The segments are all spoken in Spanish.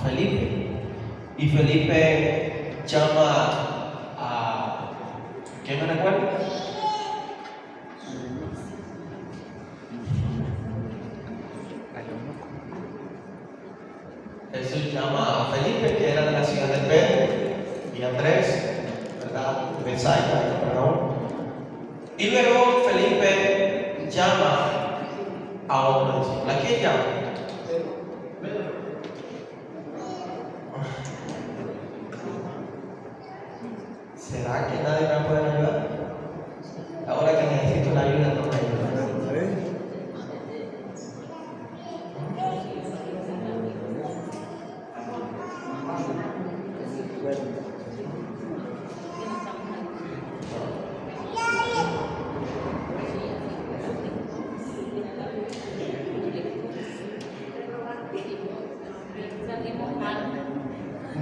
Felipe. Y Felipe llama a... ¿Quién me recuerda? Jesús llama a Felipe, que era de la ciudad de Pedro, y Andrés, ¿verdad? De Bethsaida, Capernaum. Y luego Felipe llama a otro discípulo. ¿A quién llama? ¿Será que nadie me puede ayudar? Ahora que necesito la ayuda, no me ayuda.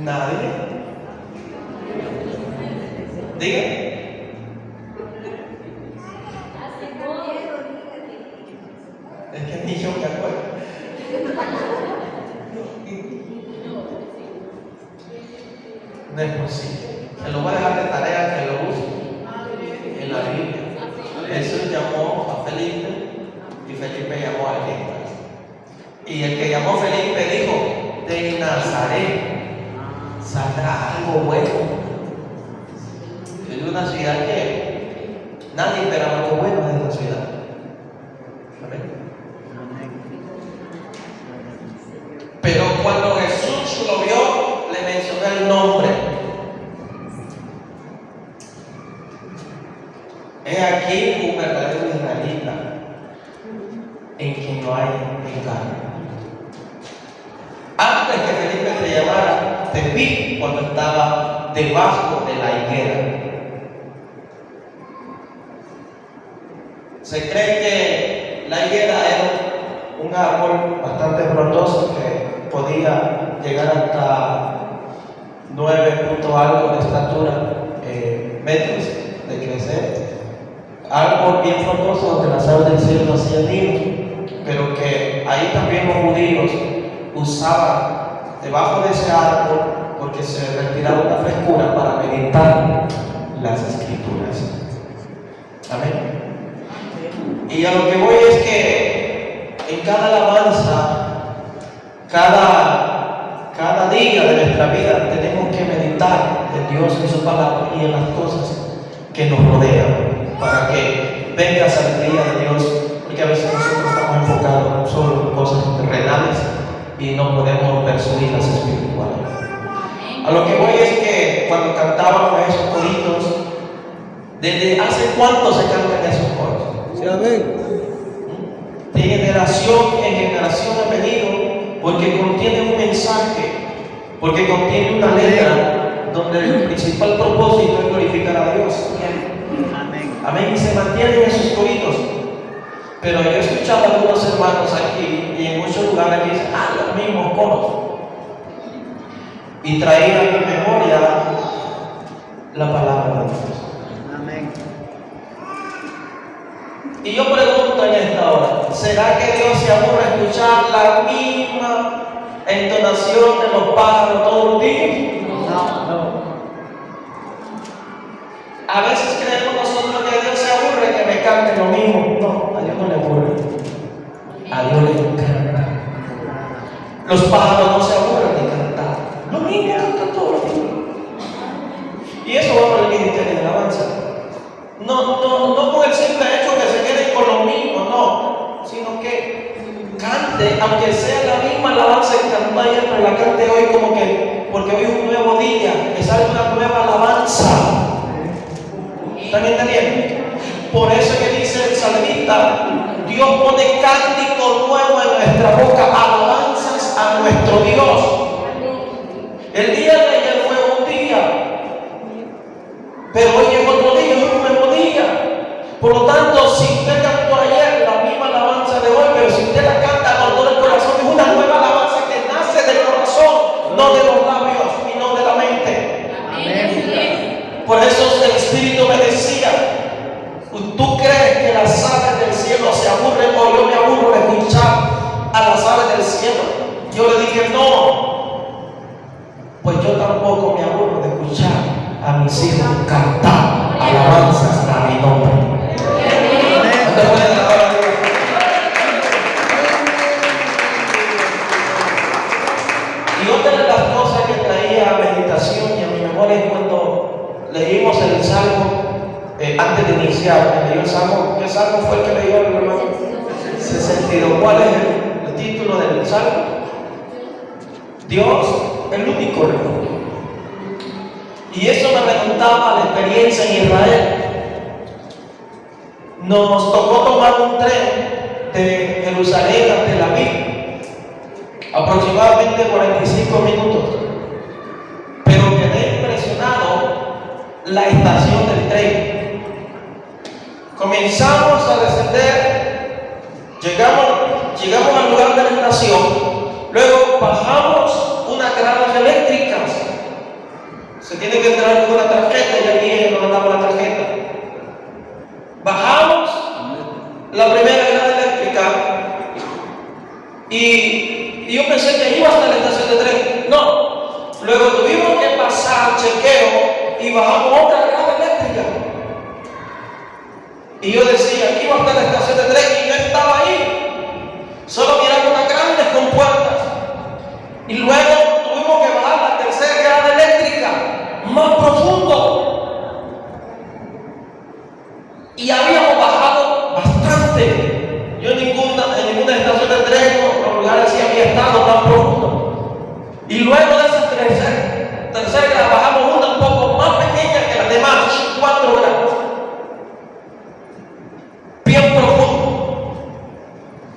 Nadie. Diga. Es que ni yo me acuerdo. No es posible. Se lo voy a dejar de tarea que lo use en la Biblia. Jesús llamó a Felipe y Felipe llamó a alguien más. Y el que llamó a Felipe dijo: de Nazaret saldrá algo bueno. Es una ciudad que nadie esperaba algo bueno de esta ciudad. Amén. Pero cuando Jesús lo vio, le mencionó el nombre. He aquí un verdadero israelita en quien no hay engaño. Antes que Felipe te llamara, te vi cuando estaba debajo de la higuera. Se cree que la higuera era un árbol bastante frondoso que podía llegar hasta 9 punto algo de estatura, metros de crecer. Árbol bien frondoso donde las aves del cielo hacían nido, pero que ahí también los judíos usaban debajo de ese árbol porque se retiraba una frescura para meditar las escrituras. Amén. Y a lo que voy es que en cada alabanza, cada día de nuestra vida tenemos que meditar en Dios, en su palabra y en las cosas que nos rodean, para que venga sabiduría de Dios, porque a veces nosotros estamos enfocados solo en cosas terrenales y no podemos percibir las espirituales. A lo que voy es que cuando cantábamos esos coritos, ¿desde hace cuánto se cantan esos coros? Sí, amén. De generación en generación ha venido, porque contiene un mensaje, porque contiene una letra donde el principal propósito es glorificar a Dios. Amén. Amén. Y se mantienen esos coritos. Pero yo he escuchado a algunos hermanos aquí y en muchos lugares que dicen: los mismos coros. Y traer a mi memoria la palabra de Dios. Amén. Y yo pregunto en esta hora: ¿será que Dios se aburre de escuchar la misma entonación de los pájaros todos los días? No. A veces creemos nosotros que Dios se aburre que me cante lo mismo. No, a Dios no le aburre. A Dios le encanta. Los pájaros no se aburren de cantar. Lo mismo cantan todos los días. Y eso va por el ministerio de alabanza. No con el simple hecho que se queden con lo mismo, no, sino que cante, aunque sea la misma alabanza que cantó ayer, pero la cante hoy como que, porque hoy es un nuevo día, que sale una nueva alabanza. ¿Están entendiendo? Por eso que dice el salmista: Dios pone cántico nuevo en nuestra boca, alabanzas a nuestro Dios. El día de ayer fue un día, pero hoy es otro día, es un nuevo día. Por lo tanto, si usted cantó ayer la misma alabanza de hoy, pero si usted la canta con todo el corazón, es una nueva alabanza que nace del corazón, no de los labios y no de la mente. Amén. Por eso el Espíritu me decía: ¿tú crees que las aves del cielo se aburren o yo me aburro de escuchar a las aves del cielo? Yo le dije: no. pues yo tampoco me aburro de escuchar a mis hijos cantar alabanzas a mi nombre. ¿No te puedes alabar a Dios? Y otra de las cosas que traía a meditación y a mi memoria es cuando leímos el Salmo, antes de iniciar, me leyó el Salmo. ¿Qué Salmo fue el que leyó el hermano? 62. ¿Cuál es el título del Salmo? Dios, el único refugio. Y eso me remontaba a la experiencia en Israel. Nos tocó tomar un tren de Jerusalén a Tel Aviv, aproximadamente 45 minutos. Pero quedé impresionado la estación del tren. Comenzamos a descender, llegamos al lugar de la estación, luego bajamos unas gradas eléctricas. Se tiene que entrar con una tarjeta y aquí nos damos la tarjeta. Bajamos la primera grada eléctrica y yo pensé que iba hasta la estación de tren. No, luego tuvimos que pasar chequeo y bajamos otra grada eléctrica. Y yo decía, aquí va a estar la estación de tren y yo estaba ahí, solo mirando unas grandes compuertas. Y luego tuvimos que bajar la tercera grada eléctrica, más profundo. Y habíamos bajado bastante. Yo en ninguna estación de tren o lugar así había estado tan profundo. Y luego de esa tercera grada bajamos una un poco más pequeña que las demás, 4 grados. Bien profundo.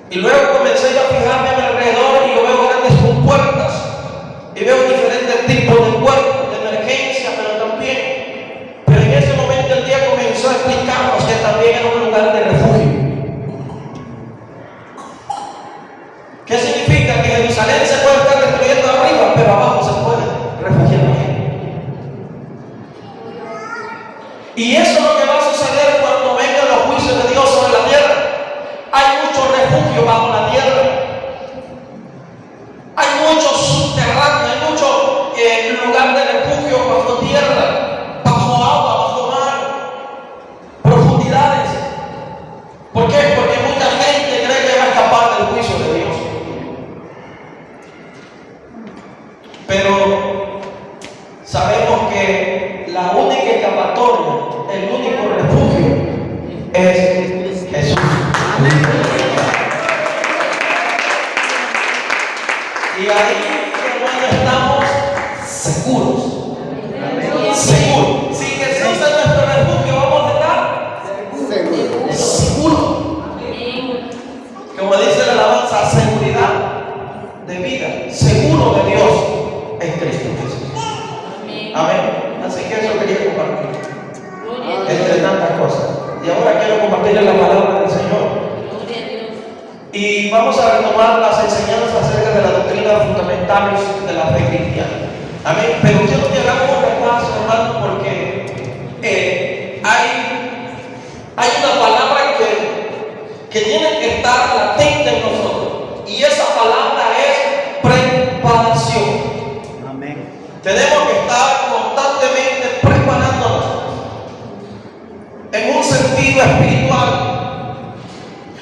Y luego comencé a fijarme a mi alrededor y yo veo grandes compuertas y veo diferentes tipos de puertas de emergencia, pero también. Pero en ese momento el día comenzó a explicarnos que también era un lugar de refugio. ¿Qué significa? Que Jerusalén se puede estar destruyendo arriba, pero abajo se puede refugiar la gente. Y eso es lo que va a suceder cuando vengan los juicios de Dios sobre la tierra. Hay mucho refugio bajo la tierra. Hay mucho subterráneo, hay mucho lugar de refugio bajo tierra, bajo agua, bajo mar, profundidades. ¿Por qué? Porque mucha gente cree que va a escapar del juicio de Dios. Pero sabemos que la única escapatoria, el único refugio es Jesús. Y ahí, hermano, estamos seguros. Seguros. Si Jesús es nuestro refugio, vamos a estar seguros. Como dice la alabanza, seguridad de vida, seguro de Dios en Cristo Jesús. Amén. Así que eso quería compartir, entre tantas cosas. Y ahora quiero compartirles la palabra del Señor. Y vamos a retomar las enseñanzas acerca de las doctrinas fundamentales de la fe cristiana. Amén. Pero quiero que hagamos un repaso, hermano, porque hay una palabra que tiene que estar latente en nosotros. Y esa palabra es preparación. Amén. Tenemos que estar constantemente preparándonos en un sentido espiritual.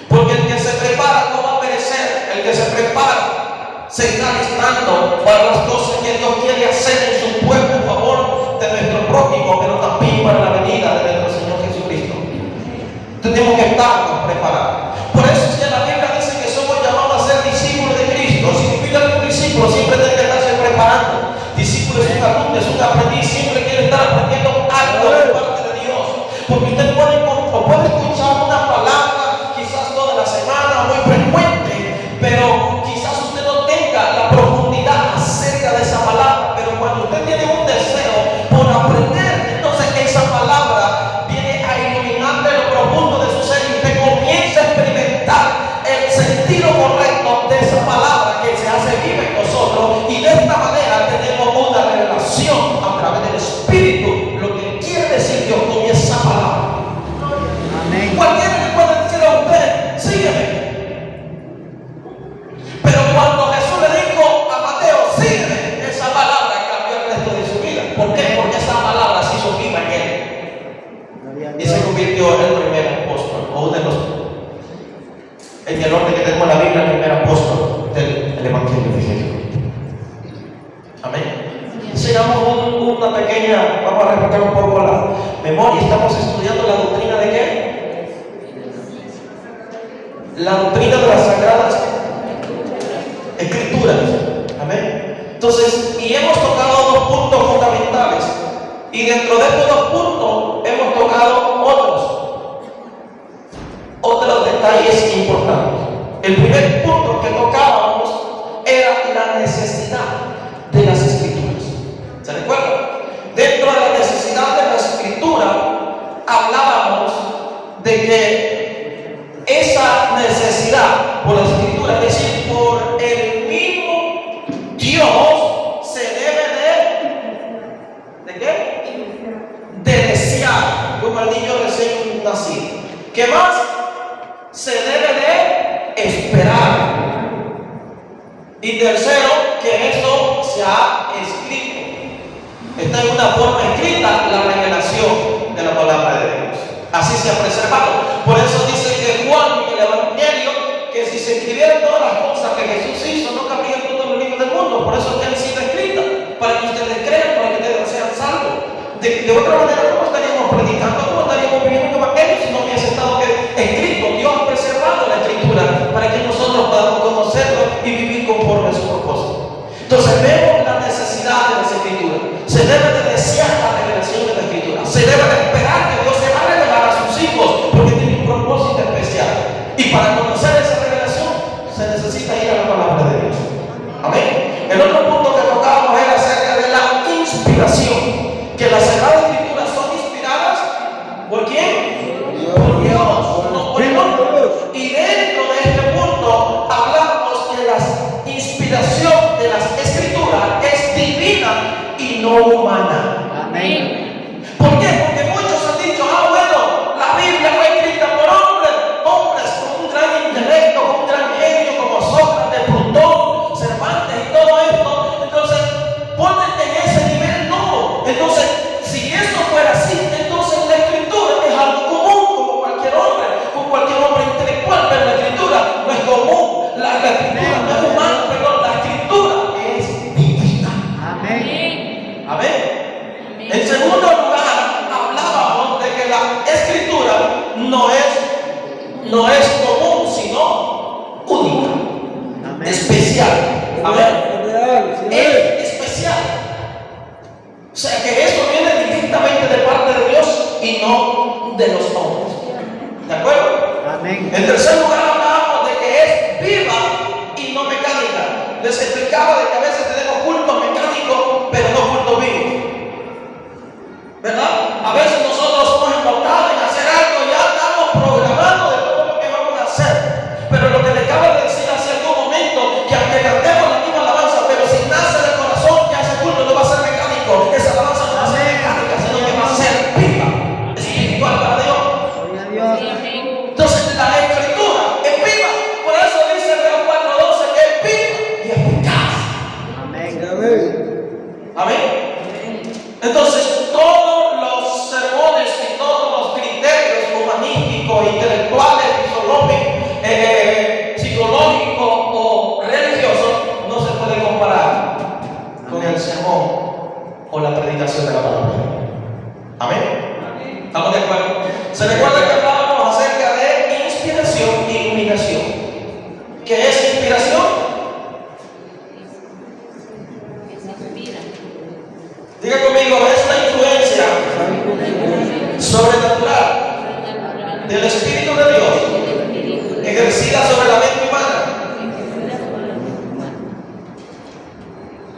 Porque el que se prepara no va a perecer. El que se prepara se está listando para las cosas que Dios quiere hacer en su pueblo en favor de nuestro prójimo, pero también para la venida de nuestro Señor Jesucristo. Tenemos que estarnos preparados. Por eso es que la Biblia dice que somos llamados a ser discípulos de Cristo. Significa que un discípulo siempre tiene que estarse preparando. Discípulo es un alumno, es un aprendiz, siempre quiere estar aprendiendo algo de parte de Dios. Porque usted puede escuchar una palabra quizás toda la semana, muy frecuente, pero quizás usted no tenga la profundidad acerca de esa palabra. Pero cuando usted tiene un deseo por aprender, entonces esa palabra viene a iluminarle lo profundo de su ser y usted Evangelio. Amén. Hagamos una pequeña, vamos a refrescar un poco la memoria. Estamos estudiando la doctrina de qué? La doctrina de las Sagradas Escrituras. Amén. Entonces, y hemos tocado dos puntos fundamentales. Y dentro de estos dos puntos hemos tocado otros detalles importantes. El primer punto que tocábamos era la necesidad de las Escrituras. ¿Se recuerdan? Dentro de la necesidad de la Escritura hablábamos de que esa necesidad por la Escritura, es decir, por el mismo Dios, se debe ¿de qué? De desear, como el niño recién nacido. ¿Qué más? Se debe de esperar. Y tercero, que esto se ha escrito. Está en una forma escrita la revelación de la palabra de Dios. Así se ha preservado. Por eso dice que Juan en el Evangelio, que si se escribieran todas las cosas que Jesús hizo, no cabrían todos los libros del mundo. Por eso han sido escritas, para que ustedes crean, para que ustedes sean salvos. De otra manera, ¿cómo estaríamos predicando? ¿Cómo estaríamos viviendo el Evangelio si no hubiese estado escrito? Dios ha preservado la Escritura para que nosotros podamos conocerlo y vivir conforme a su propósito. Entonces vemos la necesidad de las Escrituras. Se debe de desear la revelación de la Escritura. Se debe de esperar que Dios se va a revelar a sus hijos porque tiene un propósito especial. Y para conocer esa revelación se necesita ir a la palabra de Dios. Amén. El otro punto que tocábamos era acerca de la inspiración. Que las Sagradas Escrituras son inspiradas ¿por quién? Por Dios, no por el hombre. Y dentro de este punto hablamos que la inspiración de las Escrituras es divina y no humana. Amén. ¿Por qué? Porque muchos han dicho, bueno, la Biblia fue escrita por hombres con un gran intelecto, con un gran genio, como Sócrates, Plutón, Cervantes y todo esto. Entonces, ponte en ese nivel, no. Entonces, si eso fuera así, entonces la Escritura es algo común, como cualquier hombre intelectual, pero la Escritura no es común, la Escritura no es humana, perdón, la Escritura es divina. Amén. Amén. En segundo lugar, hablábamos de que la Escritura no es común, sino única, Amén. especial. Amén. Es especial. O sea que eso viene directamente de parte de Dios y no de los hombres. ¿De acuerdo? Amén. En tercer lugar, hablábamos de que es viva y no mecánica. Les explicaba de que a veces tenemos cultos mecánicos, pero no cultos vivos. ¿Verdad? A veces nosotros somos enfocados en hacer algo y ya estamos programados de todo lo que vamos a hacer. Pero lo que le acabo de decir hace algún momento, que aunque cantemos la misma alabanza, pero si nace del corazón, ya ese culto no va a ser mecánico. Esa alabanza no va a ser mecánica, sino que va a ser viva, espiritual para Dios. Gloria a Dios. Entonces la Escritura es viva. Por eso dice Hebreos 4:12 que es viva y eficaz. Amén. Amén. Entonces todos los sermones y todos los criterios humanísticos, intelectuales, psicológicos o religiosos no se pueden comparar con el sermón o la predicación de la palabra. Amén. ¿Estamos de acuerdo? Se recuerda que hablábamos acerca de inspiración y iluminación. ¿Qué es inspiración? Diga conmigo, es la influencia sobrenatural del Espíritu de Dios ejercida sobre la mente humana.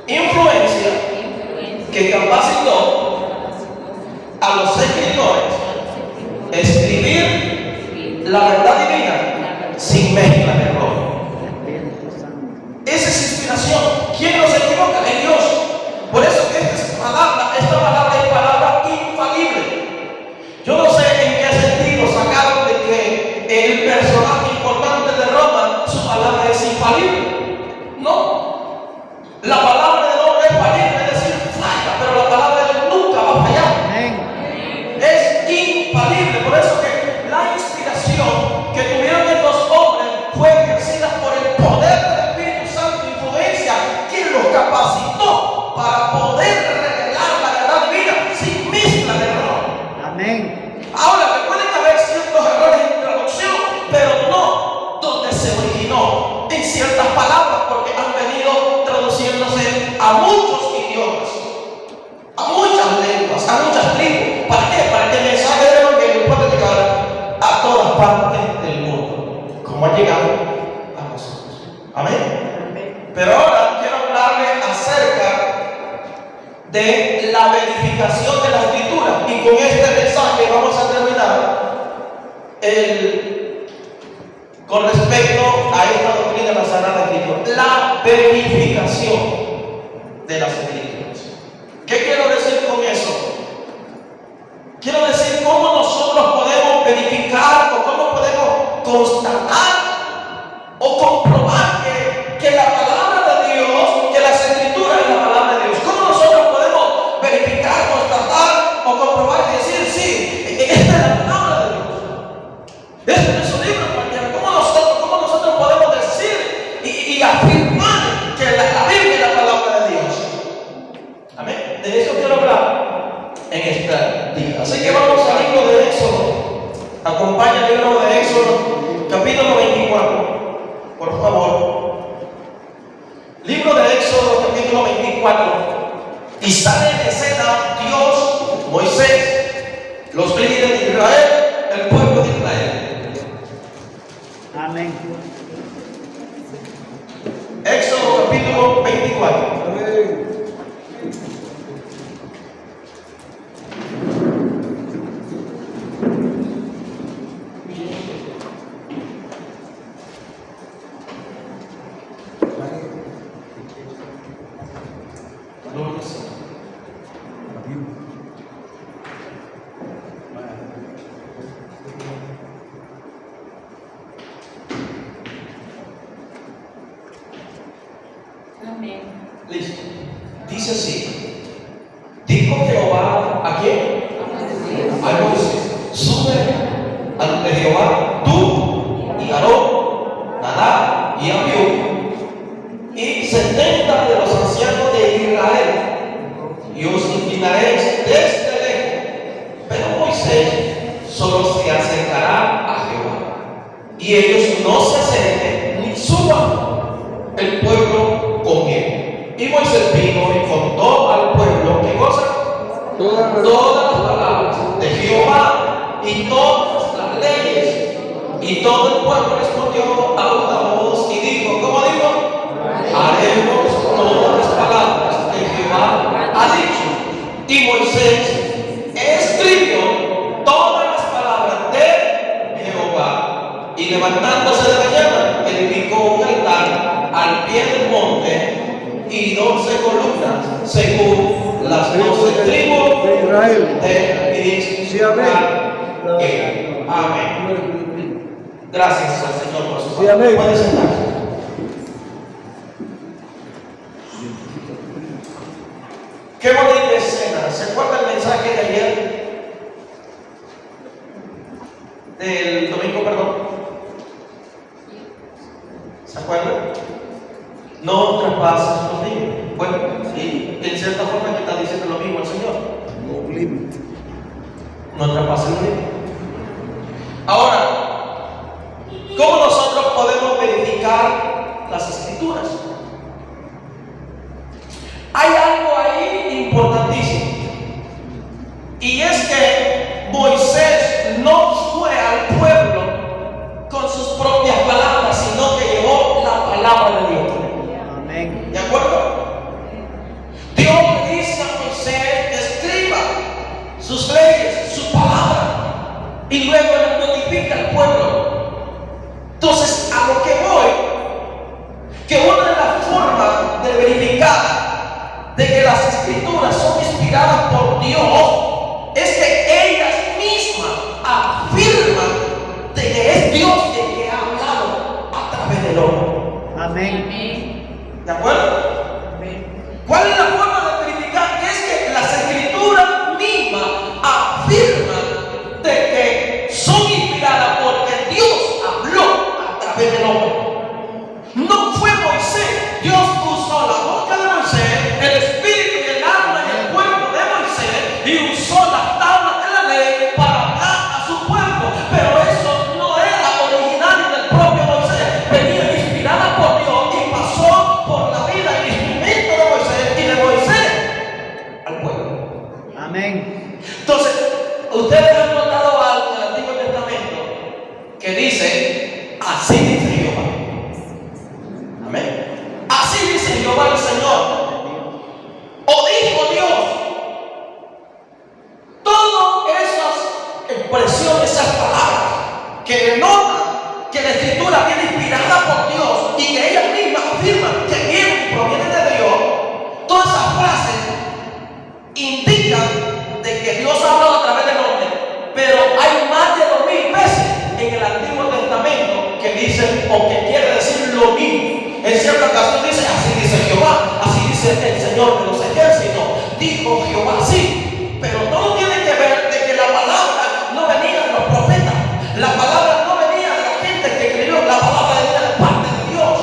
Influencia que capacitó a los escritores a escribir la verdad divina sin mezcla de error. Esa es inspiración. ¿Quién nos equivoca? En Dios. Por eso que esta palabra es palabra infalible. Yo no sé en qué sentido sacaron de que el personaje importante de Roma, su palabra es infalible. No. La palabra del hombre es falible, es decir, falla, pero la palabra de Dios nunca va a fallar. Amén. Es infalible. Por eso que la inspiración que tuvieron estos hombres fue ejercida por el poder del Espíritu Santo, influencia de la verificación de la Escritura. Y con este mensaje vamos a terminar con respecto a esta doctrina de la Sagrada Escritura, la verificación de las Escrituras. ¿Qué quiero decir con eso? Quiero decir cómo nosotros podemos verificar o cómo podemos constatar o comprobar que la palabra de Dios, que las Escrituras es la palabra de Dios. ¿Cómo nosotros podemos verificar, constatar o comprobar y decir, sí, esta es la palabra de Dios? Este no es un libro cualquiera. ¿Cómo nosotros podemos decir y afirmar que la Biblia es la palabra de Dios? Amén. De eso quiero hablar en esta día. Así que vamos al libro de Éxodo. Acompaña el libro de Éxodo, capítulo 24, por favor. Libro de Éxodo, capítulo 24. Y sale en escena Dios, Moisés, los líderes de Israel, el pueblo de Israel. Amén. Éxodo, capítulo 24. Listo. Dice así: dijo Jehová a quién? A Moisés: sube ante Jehová tú y Aarón, Nadab y Abiú, y 70 de los ancianos de Israel, y os inclinaréis desde lejos. Pero Moisés solo se acercará a Jehová, y ellos no se acerquen ni suban el pueblo con él. Y Moisés vino y contó al pueblo, ¿qué cosa? Todas las palabras de Jehová y todas las leyes. Y todo el pueblo respondió a una voz y dijo, ¿cómo dijo? Haremos todas las palabras que Jehová ha dicho. Y Moisés escribió todas las palabras de Jehová. Y levantándose de mañana, edificó un altar al pie del monte y 12 columnas según las 12 tribus de Israel. Amén. Gracias al Señor por su palabra. Puede sentarse. Qué bonita escena. ¿Se acuerda el mensaje de ayer? Del domingo, perdón. ¿Se acuerdan? No traspases los límites. Bueno, sí, en cierta forma que está diciendo lo mismo el Señor. No límite. No traspases los límites. Ahora, ¿cómo nosotros podemos verificar las Escrituras? Hay algo ahí importantísimo. Y es que Moisés no fue al pueblo con sus propias palabras, sino que llevó la palabra de Dios. ¿De acuerdo? Dios le dice a Moisés que escriba sus leyes, su palabra, y luego le notifica al pueblo. Entonces, a lo que voy, que una de las formas de verificar de que las Escrituras son inspiradas por Dios es que ellas mismas afirman de que es Dios el que ha hablado a través del hombre. Amén. ¿De acuerdo? ¿Cuál es la forma de verificar? Es que las Escrituras mismas afirman de que son inspiradas porque Dios habló a través del hombre. No fue Moisés. Dios usó la boca de Moisés, el espíritu y el alma y el cuerpo de Moisés, y usó las tablas de la ley para hablar a su pueblo. Pero eso no era originario del propio Moisés. Venía inspirada por Dios y pasó por la vida el instrumento de Moisés y de Moisés al pueblo. Amén. Entonces, ustedes han notado algo en el Antiguo Testamento que dice, así dice Jehová. Amén. Así dice Jehová el Señor. O dijo Dios. o que quiere decir lo mismo. En cierta ocasión dice, así dice Jehová, así dice el Señor de los ejércitos, dijo Jehová, sí, pero todo tiene que ver de que la palabra no venía de los profetas, la palabra no venía de la gente que escribió, la palabra venía de parte de Dios.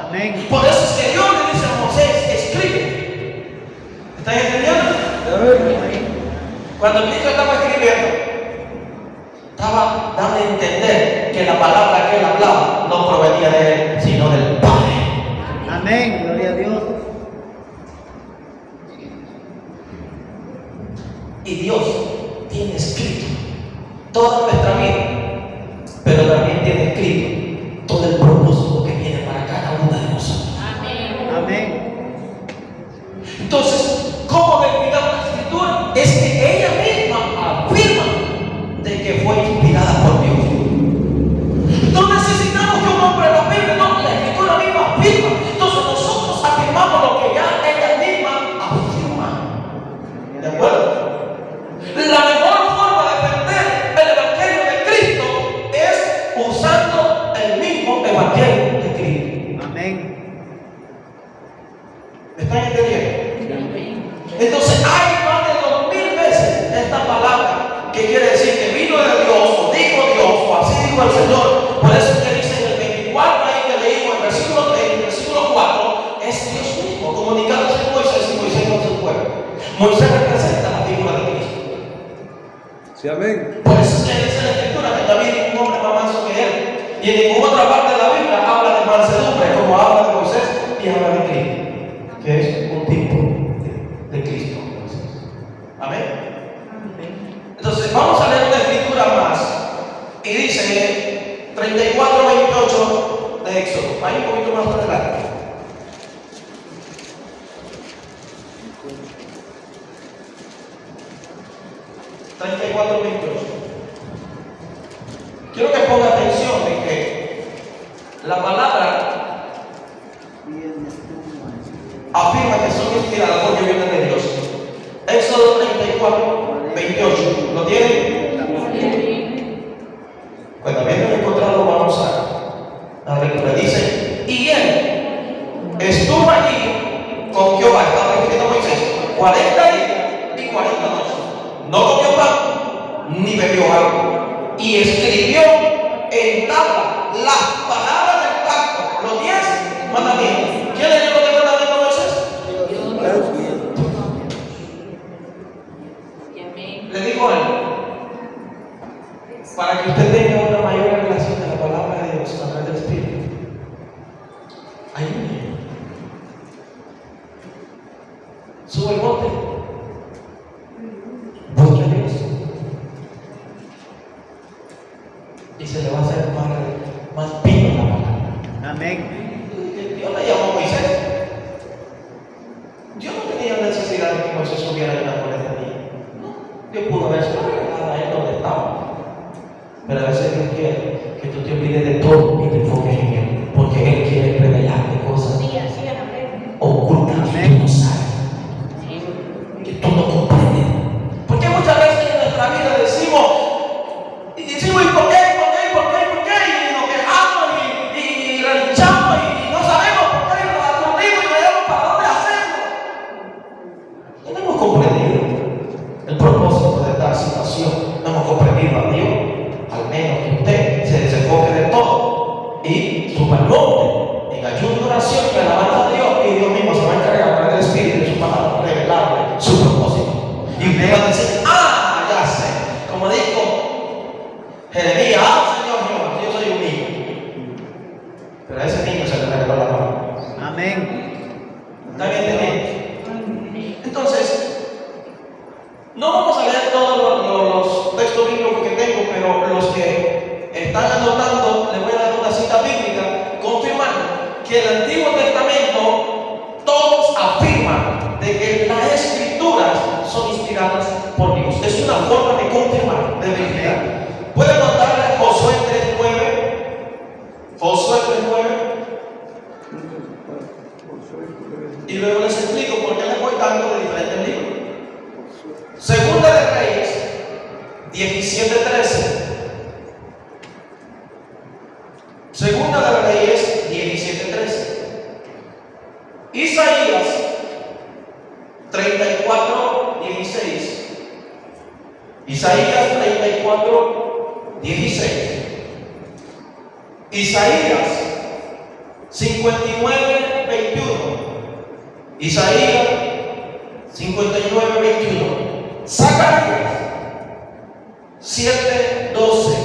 Amén. Por eso es que Dios le dice a Moisés, escribe. ¿Están entendiendo? Cuando Cristo estaba escribiendo, estaba dando a entender que la palabra que él hablaba no provenía de él, sino del Padre. Amén. Gloria a Dios. Y Dios tiene escrito toda nuestra vida, pero también tiene escrito todo el propósito que viene para cada uno de nosotros. Amén. Entonces, ¿cómo verificamos la escritura? Es que ella misma afirma de que fue inspirada por Dios. No necesitamos que un hombre lo afirme, no, la escritura misma afirma. Entonces nosotros afirmamos lo que ya ella misma afirma. ¿De acuerdo? La mejor forma de defender el Evangelio de Cristo es usando el mismo Evangelio de Cristo. Amén. ¿Me están entendiendo? Entonces hay más de 2000 veces esta palabra que quiere decir que vino de Dios, o dijo Dios, o así dijo el Señor. Por eso es que dice en el 24 ahí que leímos, en el versículo 3, en el versículo 4, es Dios mismo comunicándose con Moisés y Moisés con su pueblo. Moisés representa la figura de Cristo. Sí, amén. Por eso es que dice la Escritura que David es un hombre más manso que él. Y en ninguna otra parte de la Biblia habla de mansedumbre como habla de Moisés y habla de Cristo, que es un tipo de Cristo. Amén. Entonces vamos a leer una escritura más. Y dice 34:28 de Éxodo. Hay un poquito más para adelante. Quiero que ponga atención de que la palabra afirma que son inspiradas porque vienen de Dios. Éxodo 34:28. ¿Lo tienen? Pues también lo encontrado, vamos a lectura. Dice, y él estuvo allí con Jehová, estaba refiriendo a Moisés, 40 días y 40 noches. No comió pan ni bebió agua, y escribió en tabla las palabras del pacto, los 10 mandamientos. ¿Quién le dio los 10 mandamientos a Moisés? Le digo a él, para que usted tenga una mayor relación de la palabra de Dios a través del Espíritu. Ayúdeme. Sube el monte. Busque a Dios. Y se le va a hacer más viva la palabra. Amén. Dios le llamó a Moisés. Dios no tenía necesidad de que Moisés subiera en la 40 días. No. Dios pudo haber subido a él donde estaba. Pero a veces Dios quiere que tú te olvides de todo y te enfoques en Él. Porque Él quiere revelarte cosas ocultas que tú no sabes, que tú no comprendes. Porque muchas veces en nuestra vida decimos, ¿y por qué? Y nos quejamos y relinchamos y no sabemos por qué, y nos aturdimos y no sabemos para dónde hacerlo. Tenemos comprendido el propósito de esta situación. No hemos comprendido a Dios. Al menos que usted se desenfoque de todo y suba al monte en ayuno y oración y alabanza a Dios, y Dios mismo se va a encargar a través del Espíritu de su palabra revelarle su propósito. Y usted va a decir, ya sé, como dijo Jeremías, Señor Jehová, yo soy un niño. Pero a ese niño se le reveló la palabra. Amén. ¿Está bien entendido? Entonces, no vamos a leer todos los textos bíblicos que tengo, pero los que están anotando, les voy a dar una cita bíblica confirmando que el Antiguo Testamento todos afirman de que las Escrituras son inspiradas por Dios. Es una forma de confirmar, de verificar. Pueden notar Josué 3:9. Josué 3:9. Y luego les explico por qué les voy dando de diferentes libros. Segunda de Reyes 17:13. Segunda de Reyes Isaías 34:16. Isaías 34:16. Isaías 59:21. Isaías 59:21. Zacarías 7:12.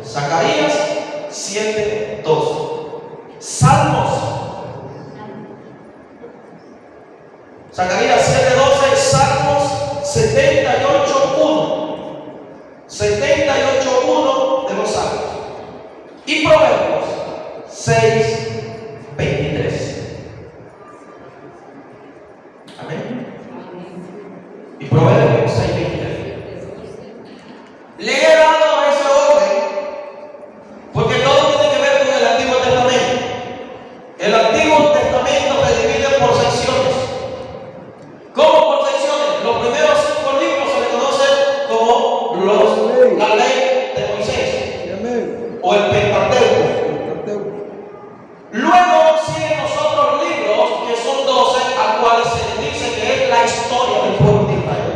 Zacarías 7:12. Salmos. Zacarías 7:12. Salmos 78:1. 78:1 de los Salmos. Y Proverbios 6:23. Amén. Y Proverbios 6:23. Le he dado ese orden porque todo tiene que ver con el Antiguo Testamento. El Antiguo Testamento se divide por secciones. ¿Cómo por secciones? Los primeros 5 libros se le conocen como la ley de Moisés o el Pentateuco. Luego siguen los otros libros, que son 12, a cuales se les dice que es la historia del pueblo de Israel.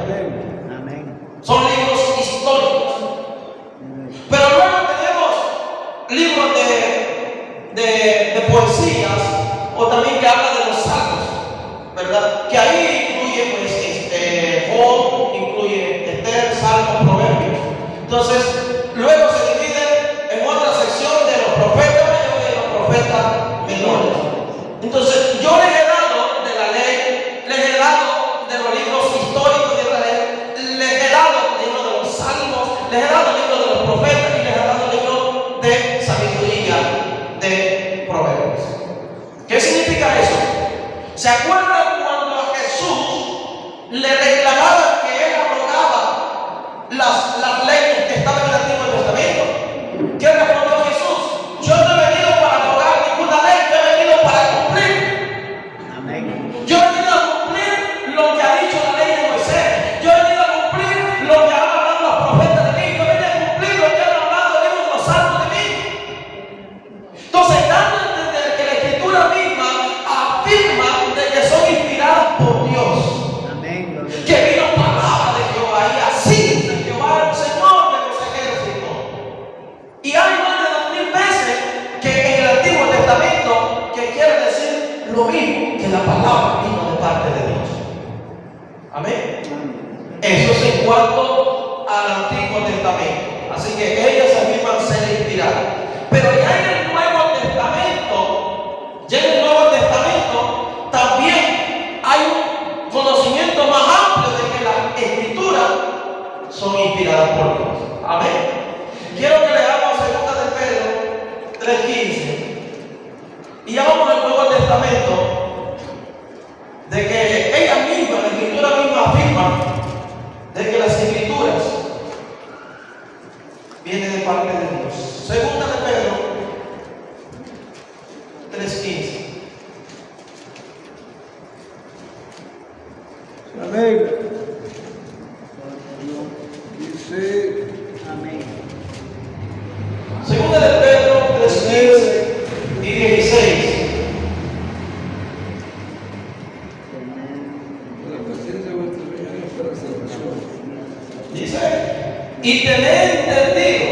Amén. Son libros históricos. Pero luego tenemos libros de poesías, o también que habla de los salmos, ¿verdad? Que ahí incluye pues Job, incluye Esther, Salmos, Proverbios. Entonces, luego se divide en otra sección de los profetas mayores y los profetas menores. Entonces, yo les he dado de la ley, les he dado de los libros históricos de Israel, les he dado el libro de los salmos, les he dado el libro de los profetas y les he dado el libro de sabiduría de Proverbios. ¿Qué significa eso? ¿Se acuerdan cuando a Jesús le reclamaban que él abrogaba las leyes que estaban en el Antiguo Testamento? ¿Qué respondió Jesús? Yo no he venido para abrogar ninguna ley, yo he venido para cumplir. Amén. Yo he venido a cumplir lo que ha dicho la ley de Moisés. Yo he venido a cumplir lo que han hablado los profetas de mí. Yo he venido a cumplir lo que han hablado el libro de los salmos de mí. Entonces, dando a entender que la Escritura misma afirma de que son inspiradas por Dios. Amén. Gloria a Dios. Que vino palabra de Jehová y así dice Jehová, el Señor de los ejércitos. Y hay más de 2000 veces que en el Antiguo Testamento que quiere decir lo mismo, que la palabra vino de parte de Dios. Amén. Eso es en cuanto al Antiguo Testamento. Así que ellas afirman ser inspiradas. Pero ya en el Nuevo Testamento, también hay un conocimiento más amplio de que las Escrituras son inspiradas por Dios. Amén. Quiero que leamos 2 de Pedro 3:15. Y ya vamos al Nuevo Testamento, de que ella misma, la Escritura misma afirma de que las Escrituras vienen de parte de Dios. 2 de Pedro 3:15. Amén. Dice, Amén. 2 de Pedro 3:15 y 16. la paciencia de vuestros señores para salvación. Dice, y tened entendido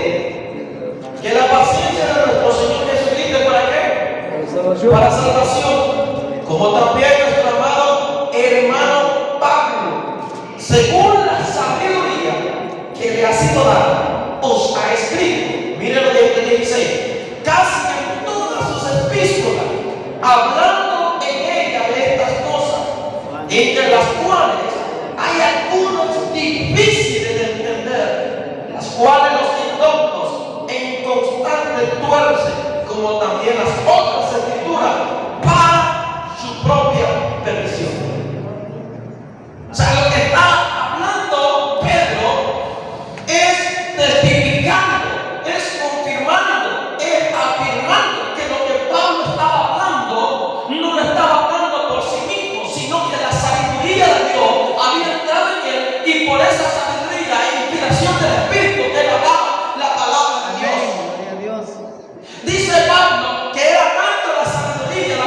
que la paciencia de nuestro Señor Jesucristo es ¿para qué? Para salvación. Para salvación, como también nuestro amado hermano Pablo, según la sabiduría que le ha sido dada, os ha escrito. Miren lo que dice, casi en todas sus epístolas, hablando en ella de estas cosas, entre las cuales hay algunas difíciles de entender, las cuales los indoctos en constante tuercen, como también las otras escrituras, para su propia perdición. O sea, lo que está hablando Pedro es testificando, es confirmando, es afirmando que lo que Pablo estaba hablando no lo estaba hablando por sí mismo, sino que la sabiduría de Dios había entrado en él y por esa sabiduría e inspiración del Espíritu él hablaba la palabra de Dios. Amén. Gloria a Dios. Dice Pablo que era tanto la sabiduría,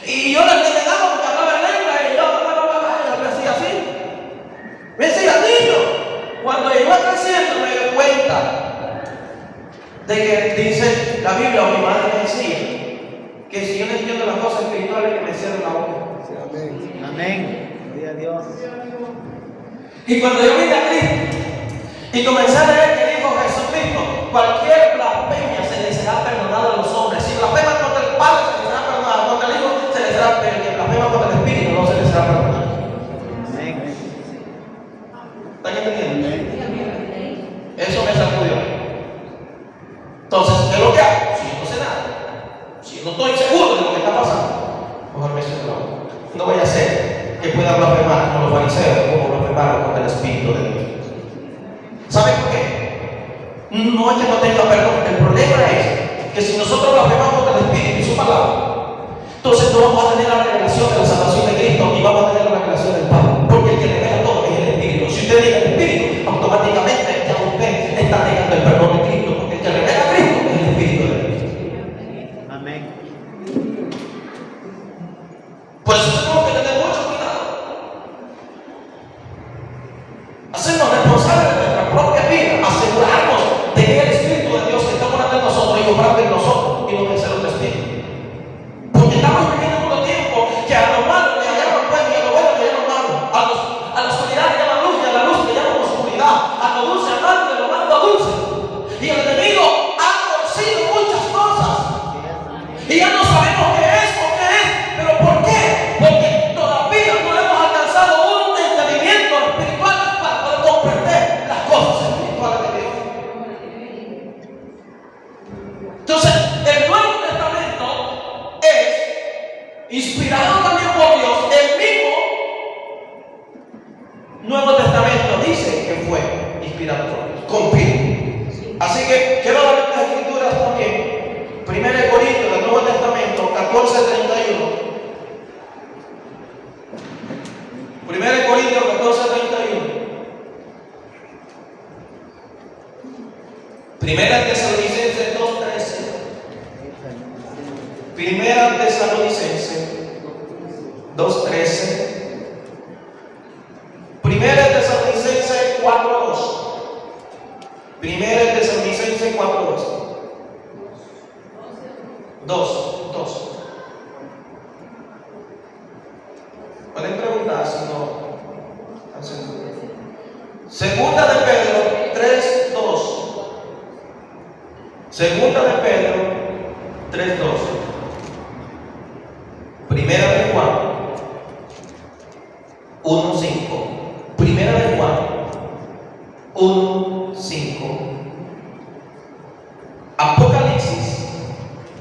Y yo le negaba porque hablaba en lengua y yo me decía así. Me decía, niño, cuando iba creciendo me di cuenta de que dice la Biblia, o mi madre me decía, que si yo no entiendo las cosas espirituales, que me cierren la boca. Sí, amén. Amén. Gloria a Dios. Y cuando yo vine a Cristo y comencé a leer que dijo Jesucristo, cualquier blasfemia se le será perdonada a los hombres. Si blasfema contra el Padre, se le será perdonada. Contra el Hijo, se le será perdonada. Que blasfema contra el Espíritu, no se le será perdonada. Amén. ¿Están entendiendo? Eso me sacudió. Entonces, ¿qué es lo que hago? Si no sé nada, si no estoy seguro de lo que está pasando, mejor me cierro la boca. No voy a hacer que pueda blasfemar con los fariseos como blasfemaron contra el Espíritu de Dios. ¿Saben por qué? No es que no tenga perdón. El problema es que si nosotros blasfemamos contra el Espíritu y su palabra, entonces no vamos a tener la revelación de la salvación de Cristo y vamos a tener la revelación del Padre. Porque el que revela todo es el Espíritu. Si usted diga el Espíritu, automáticamente ya usted está negando el perdón de Cristo. Porque el que revela a Cristo es el Espíritu de Dios. Amén. Por eso tenemos que tener mucho cuidado. Hacernos responsables de nuestra propia vida. Asegurarnos de que el Espíritu de Dios está morando en nosotros y obrando en nosotros y no vencer los Espíritu. Porque estamos viviendo en un tiempo que a lo malo le llaman bueno y a lo bueno le llaman malo. A la oscuridad le llaman luz y a la luz le llaman oscuridad. A lo dulce amargo y a lo malo dulce. Y el enemigo ha torcido muchas cosas. Y ya no sabemos qué es o qué es. ¿Pero por qué? Porque todavía no hemos alcanzado un entendimiento espiritual para poder comprender las cosas espirituales de Dios. Entonces, el Nuevo Testamento es inspirado también por Dios. El mismo Nuevo Testamento dice que fue inspirado por Dios. Confirmo. Así que quiero dar las escrituras también. 1 Corintios del Nuevo Testamento 14:31. 1 Corintios 14:31. Primera Tesalonicenses 2:13. Primera Tesalonicenses 2:13. Primera Tesalonicenses 4:2. Primera Tesalonicenses 4:2. 2. Pueden preguntar si no están seguros. Segunda de Pedro 3:2. Segunda de Pedro 3:2. Primera de Juan 1:5. Primera de Juan 1:5. Apocalipsis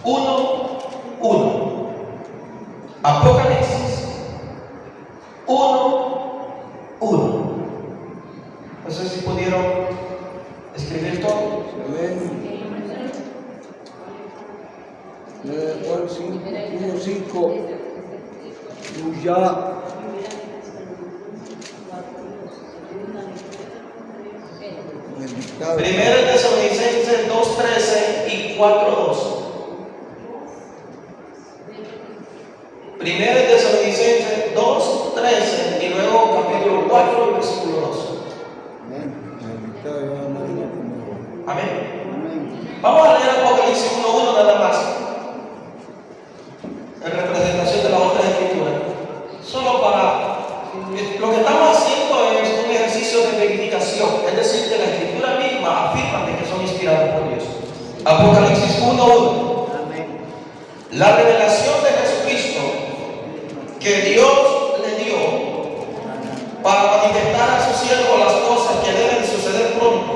1:1. Apocalipsis 1:1. No sé si pudieron escribir todo. Amén. Juan 1:5. Tuya. Primera Tesalonicenses 2:13 y 4:2. Primera Tesalonicenses 2:13 y luego capítulo 4 versículo 2. Amén. Vamos a leer Apocalipsis 1:1 nada más. En representación de la otra escritura. Solo para lo que estamos haciendo es un ejercicio de verificación, es decir, que la escritura misma afirma de que son inspiradas por Dios. Apocalipsis 1:1. Amén. La revelación de Jesucristo que Dios le dio para manifestar a su siervo las cosas que deben suceder pronto,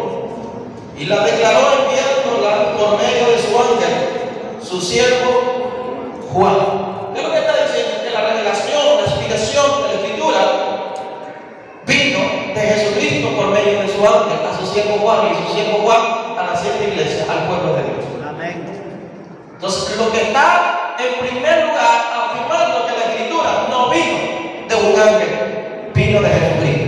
y la declaró enviándola por medio de su ángel, su siervo Juan. ¿Qué es lo que está diciendo? Que la revelación, la explicación de la escritura vino de Jesucristo por medio de su ángel a su siervo Juan, y su siervo Juan a la siete iglesias, al pueblo de Dios. Amén. Entonces, lo que está en primer lugar afirmando que la escritura no vino de un ángel, vino de Jesucristo.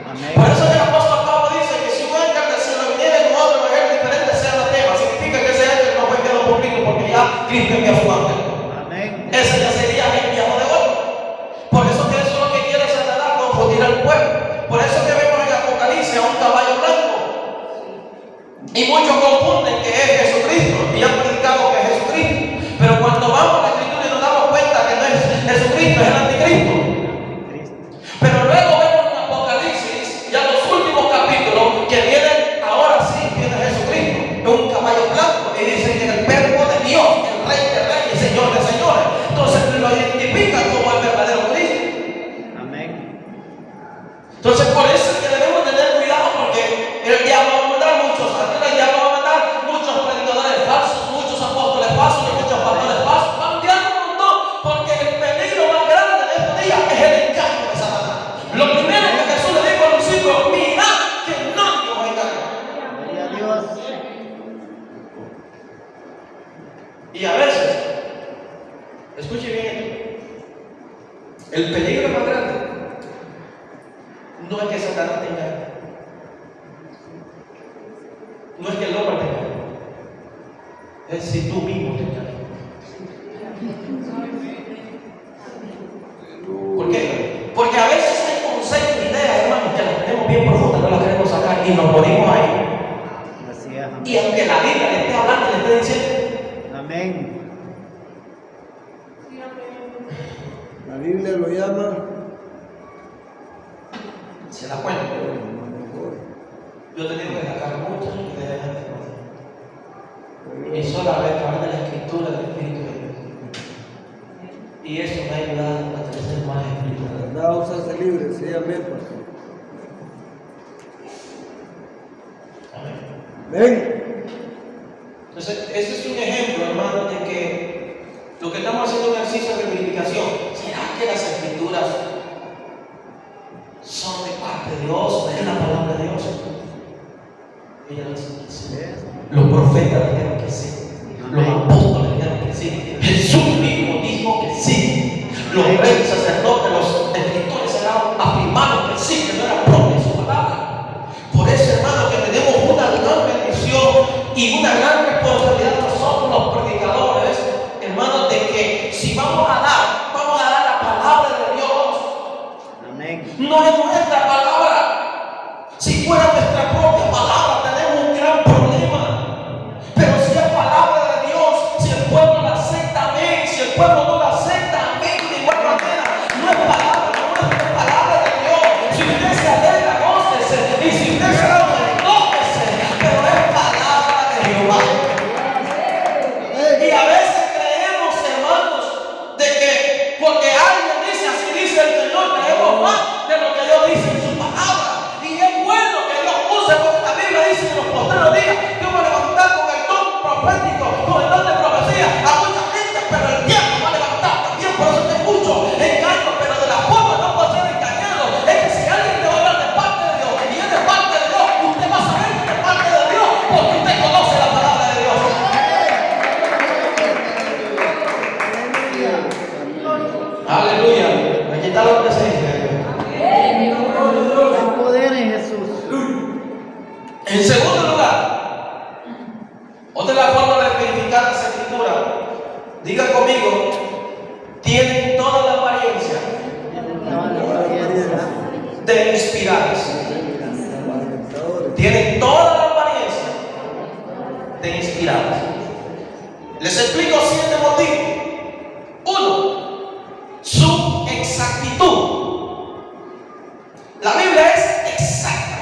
Amén. Por eso el apóstol Pablo dice que si un ángel del cielo viniera en otro evangelio diferente sea anatema, significa que ese ángel no fue enviado por Cristo, porque ya Cristo envió a su ángel. Amén. Ese ya se Y muchos confunden que es Jesucristo y han predicado que es Jesucristo. Pero cuando vamos a la Escritura y nos damos cuenta que no es Jesucristo, es el anticristo. Pero luego vemos en Apocalipsis, ya los últimos capítulos, que viene, ahora sí, viene Jesucristo, es un caballo blanco, y dice que es el verbo de Dios, el Rey de Reyes, Señor de Señores. Entonces lo identifican como el verdadero Cristo. Amén. Entonces por eso es que debemos tener cuidado, porque el diablo va a mandar muchos ángeles, el diablo va a mandar muchos predicadores falsos, muchos apóstoles falsos y muchos pastores falsos. Va a enviar un montón, porque el peligro más grande de estos días es el engaño de Satanás. Lo primero que Jesús le dijo a los hijos: mirad que nadie os engañe. Gloria a Dios. Y a veces, escuche bien esto, el peligro más grande no es que Satanás te engañe, no es que el hombre te engañe, es si tú mismo te engañas. ¿Por qué? Porque a veces hay conceptos y ideas, hermanos, que las tenemos bien profundas, no las queremos sacar y nos morimos ahí. Así es. Amén. Y aunque la Biblia le esté hablando y le esté diciendo, Amén. La Biblia lo llama se da cuenta. Yo he tenido que sacar muchas ideas y solo a través de la Escritura del Espíritu de Dios. Y eso me ha ayudado a crecer más espiritual. la verdad, usarse libre, sí, amén, pastor. Amén. Ven. Entonces, ese es un ejemplo, hermano, de que lo que estamos haciendo es un ejercicio de verificación. ¿Será que las Escrituras son de parte de Dios? ¿Es la palabra de Dios? Ella dice que sí. Los profetas dijeron que sí. Los apóstoles dijeron que sí. Jesús mismo dijo que sí. Los reyes, sacerdotes, los escritores afirmaron que sí, que no era propia su palabra. Por eso, hermano, que tenemos una gran bendición y una gran responsabilidad nosotros los predicadores, hermano, de que si vamos a dar la palabra de Dios. Amén. No es nuestra palabra. Si fuera nuestra propia palabra, tenemos un gran problema. Pero si es palabra de Dios, si el pueblo la acepta, amén. Si el pueblo no la acepta, amén. De igual manera, no es palabra nuestra, es palabra de Dios. Si usted se alegra, gócese. Y si usted se enoja, enójese. Pero es palabra de Jehová. Y a veces creemos, hermanos, de que porque alguien dice así, dice el Señor, creemos más de lo que Dios dice en su palabra. Y es bueno que Dios use, porque la Biblia dice en los postreros días: Dios va a levantar con el don profético, con el don de profecía a mucha gente, pero el diablo va a levantar también. Por eso te escucho engaño, pero de la forma no puede ser engañado. Es que si alguien te va a hablar de parte de Dios y es de parte de Dios, usted va a saber que es de parte de Dios, porque usted conoce la palabra de Dios. Aleluya. Aquí está lo que se dice. Hay poder en Jesús. En segundo lugar, otra de las formas de verificar las Escrituras, diga conmigo, tienen toda la apariencia de inspiradas. Tienen toda la apariencia de inspiradas. Les explico 7 motivos. 1. Su exactitud. La Biblia es exacta.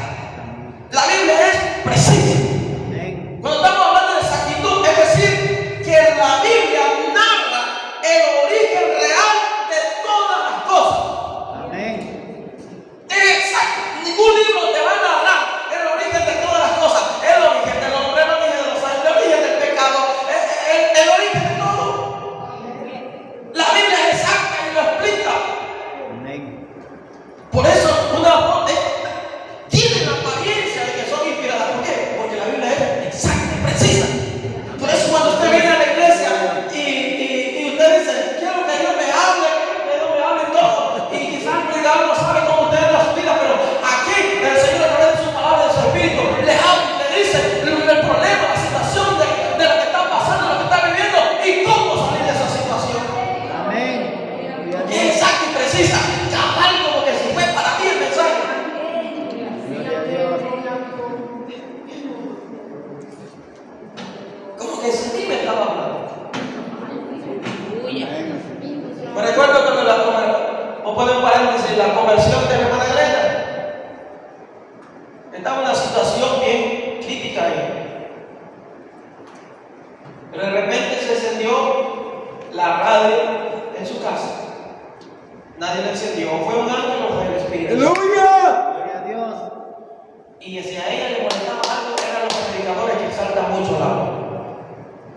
La Biblia es precisa. Amén. Cuando estamos hablando de exactitud, es decir, que la Biblia narra el origen real de todas las cosas. Amén. Es exacto. Ningún libro te va a narrar el origen de todas las cosas. El origen del hombre, el origen de los ángeles, el origen del pecado, el origen de todo. ponen paréntesis, la conversión de la hermana Elena. Estaba en una situación bien crítica ahí. Pero de repente se encendió la radio en su casa. Nadie la encendió. ¿Fue un ángel o fue el Espíritu? ¡Aleluya! Gloria a Dios. Y si a ella le molestaba algo, eran los predicadores que exaltan mucho la voz.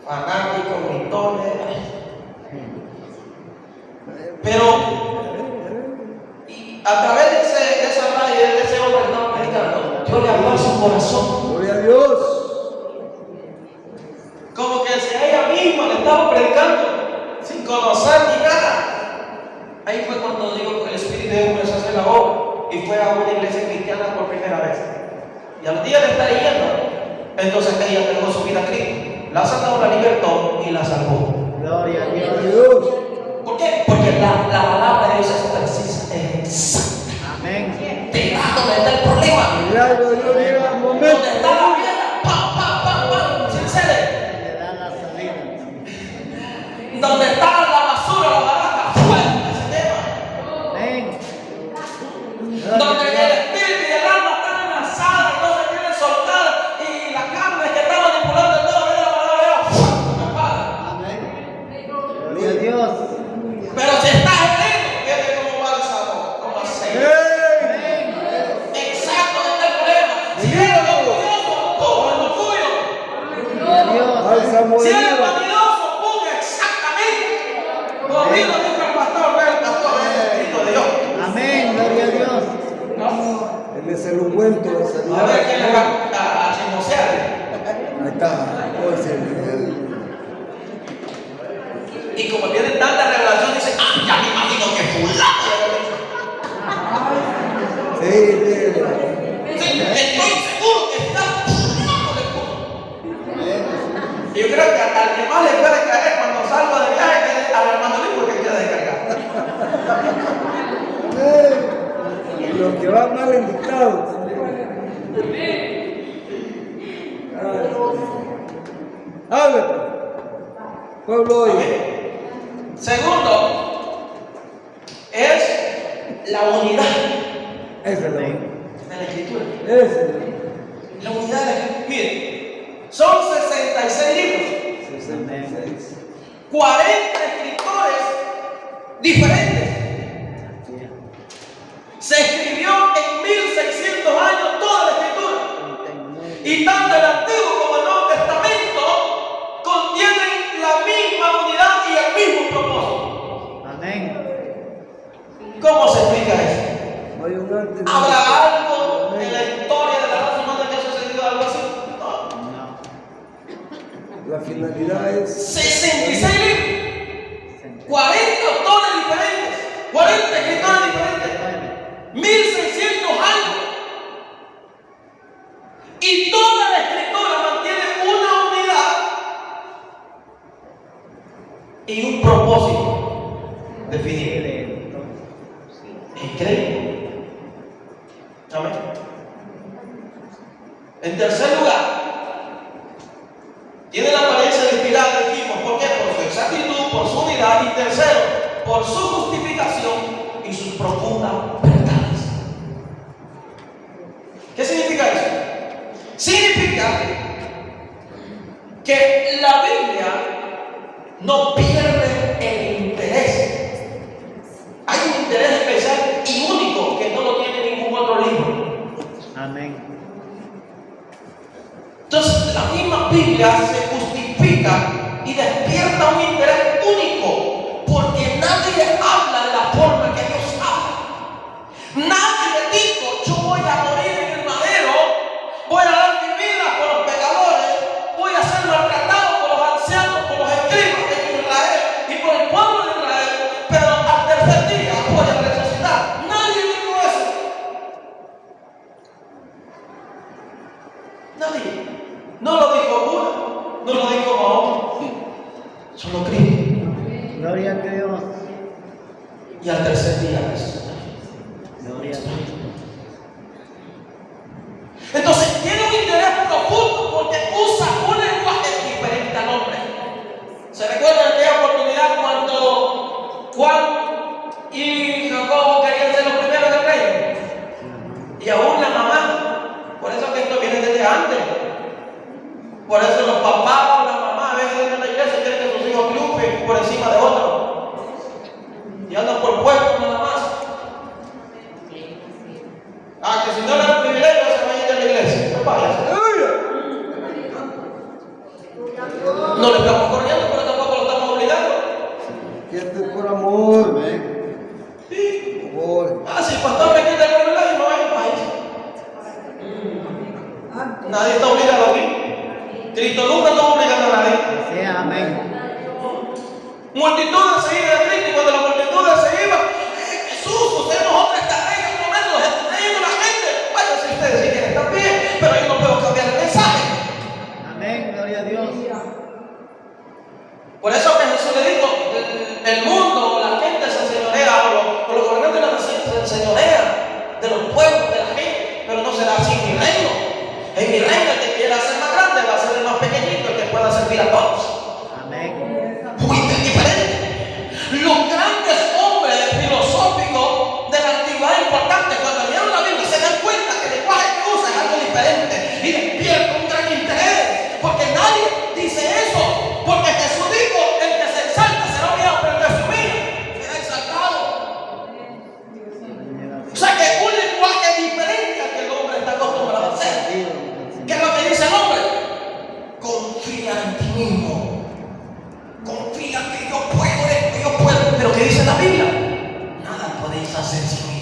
Fanáticos, gritones. Pero y a través de esa radio, de ese hombre que estaba predicando, Dios le habló a su corazón. ¡Gloria a Dios! Como que si a ella misma le estaba predicando, sin conocer ni nada. Ahí fue cuando digo que el Espíritu de Dios comenzó a hacer la obra. Y fue a una iglesia cristiana por primera vez. Y al día de estar yendo, entonces ella entregó su vida a Cristo. La sacó, la libertó y la salvó. Gloria a ¡Gloria a Dios. Dios! ¿Por qué? Porque la palabra de Dios es precisa, es exacta. Amén. Te va donde está el problema. Milagro de Dios llega al momento. Donde está la piedra, pam, pam, pam, pam, sin ceder. Le da la salida. Donde está la basura, la barata, fuera ese tema. Amén. Donde el espíritu y el alma están enlazadas y no se quieren soltar. Y la carne que está manipulando todo, viene la palabra de Dios, ¡fua! Apaga. Amén. Gloria a Dios. Pero si estás herido, viene como bálsamo, como aceite. ¡Ey! Exacto, donde está el problema. Si eres orgulloso, pum, el orgullo. Gloria a Dios. Bálsamo Si de eres vida. vanidoso, pum, exactamente. Lo mismo dijo el pastor, no el pastor, es el Espíritu de Dios. Amén. Gloria a Dios. Él es el ungüento de A sanidad. ver quién le va a chismosear. Ahí está. Oh, ese Miguel. Y como viene tanta revelación, dice, ya me imagino que fulano. Sí, sí. Sí, estoy seguro que está fulano de cosas. Yo creo que al que más le puede caer cuando salgo de viaje es al hermano Luis porque queda descargado. Y los que van mal indicados. Habla, pueblo hoy. Segundo, es la unidad Esa es la de la escritura. Esa es La unidad de la escritura. Miren, son 66 libros, 66. 40 escritores diferentes. Se escribió en 1600 años toda la escritura. Y tanto el Antiguo como el Nuevo Testamento contienen la misma unidad y el mismo propósito. Amén. ¿Cómo se explica eso? No hay un antes. ¿Habrá algo en la historia de la raza humana que ha sucedido algo así? No. La finalidad es 66 libros, 40 autores diferentes, 40 escritores diferentes, 1600 años. Y toda la escritura mantiene una unidad y un propósito definido. Increíble. Amén. En tercer lugar, tiene la apariencia de inspirada, dijimos, ¿por qué? Por su exactitud, por su unidad, y tercero, por su justificación y sus profundas verdades. ¿Qué significa eso? Significa que la Biblia no pierde el interés. Hay un interés especial y único que no lo tiene ningún otro libro. Amén. Entonces, la misma Biblia se justifica y despierta un interés único, porque nadie habla de la forma que Dios habla. Nadie dijo, yo voy a morir en el madero, voy a dar mi vida por los pecadores, voy a ser maltratado por los ancianos, por los escribas de Israel y por el pueblo de Israel, pero al tercer día voy a resucitar. Nadie dijo eso. Nadie. No lo dijo Buda, no lo dijo Mahoma, solo Cristo. Gloria a Dios. Y al tercer día resucitar. Gloria a Dios. Entonces tiene un interés profundo porque usa un lenguaje diferente al hombre. ¿Se recuerdan de aquella oportunidad cuando Juan y Jacobo Por eso los papás o la mamá a veces en la iglesia quieren que sus hijos triunfen por encima de otros. Y andan por puestos nada más. Ah, que si no le dan privilegio se van a ir a la iglesia. No vayas. No le estamos corriendo, pero tampoco lo estamos obligando. Que esto es por amor. Sí. Amor. Ah, si el pastor me quita el privilegio, no hay país. Nadie está obligado aquí. Cristo nunca está obligando a nadie. Sí, amén. Multitudes se iban a Cristo y cuando la multitud se iba, Jesús, usted nosotros está en el momento, los está trayendo la gente. Vaya, si ustedes si quieren estar bien, pero yo no puedo cambiar el mensaje. Amén, gloria a Dios. Por eso que Jesús le dijo, el mundo, la gente se enseñorea, o los gobernantes se enseñorean de los pueblos, de la gente, pero no será así en mi reino. En mi reino el que quiera ser más grande va a ser el más pequeñito, el que pueda servir a todos. Amén. Muy diferente. Los grandes hombres filosóficos de la antigüedad importante, cuando leyeron la Biblia, se dan cuenta que el lenguaje que usa es algo diferente y despierta un gran interés, porque nadie dice eso, porque Jesús dijo: el que se exalta será humillado, pero el que se humilla será exaltado. O sea que es un lenguaje diferente al que el hombre está acostumbrado a hacer. ¿Qué es lo que dice el hombre? Confía en ti mismo. Confía que yo puedo, que yo puedo. Pero ¿qué dice la Biblia? Nada podéis hacer sin mí.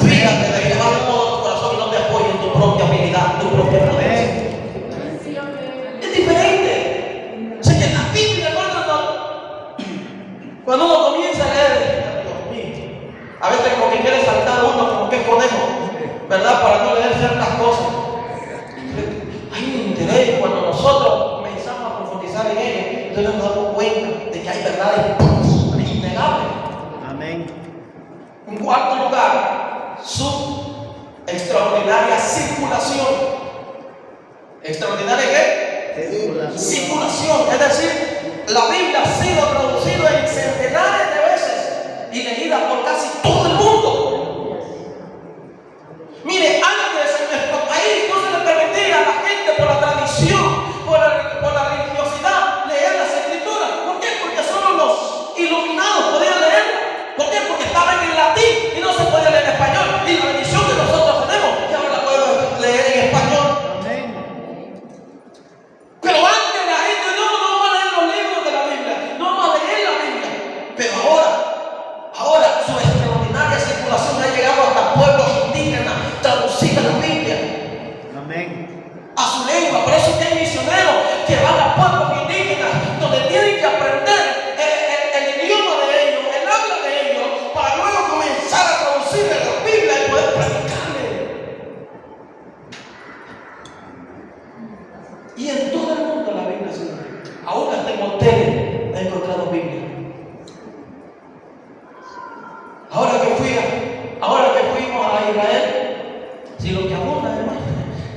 Fíjate de llevar todo tu corazón y no te apoyes en tu propia habilidad, tu propia prudencia. Es diferente. O sea que la Biblia, cuando uno comienza a leer, Dios mío, a veces como que quiere saltar uno como que es conejo, ¿verdad? Para no leer ciertas cosas. Hay un interés cuando nosotros comenzamos a profundizar en ello. Entonces nos damos cuenta de que hay verdades innegables. Amén. En cuarto lugar, su extraordinaria circulación. ¿Extraordinaria qué? Circulación. Es decir, la Biblia ha sido traducida en centenares de veces y leída por casi todo el mundo. Mire, antes en nuestro país no se le permitía a la gente por la tradición, por la religiosidad, leer las escrituras. ¿Por qué? Porque solo los iluminados podían leerlas. ¿Por qué? Porque estaban en latín y no se podía leer en español. Y la bendición que nosotros tenemos, que ahora la podemos leer en español. Amén. Pero antes la gente no va a leer los libros de la Biblia, no va a leer la Biblia. Pero ahora su extraordinaria circulación ha llegado hasta pueblos indígenas, traducida la Biblia Amén. a su lengua. Por eso que hay misioneros que van a pueblos indígenas donde tienen que aprender el idioma de ellos, el habla de ellos, para luego comenzar a traducirle la Biblia y poder predicarle. Y en todo el mundo la Biblia se lee. Aún hasta en hoteles he encontrado Biblia. Ahora que fuimos a Israel, si lo que abunda, hermano,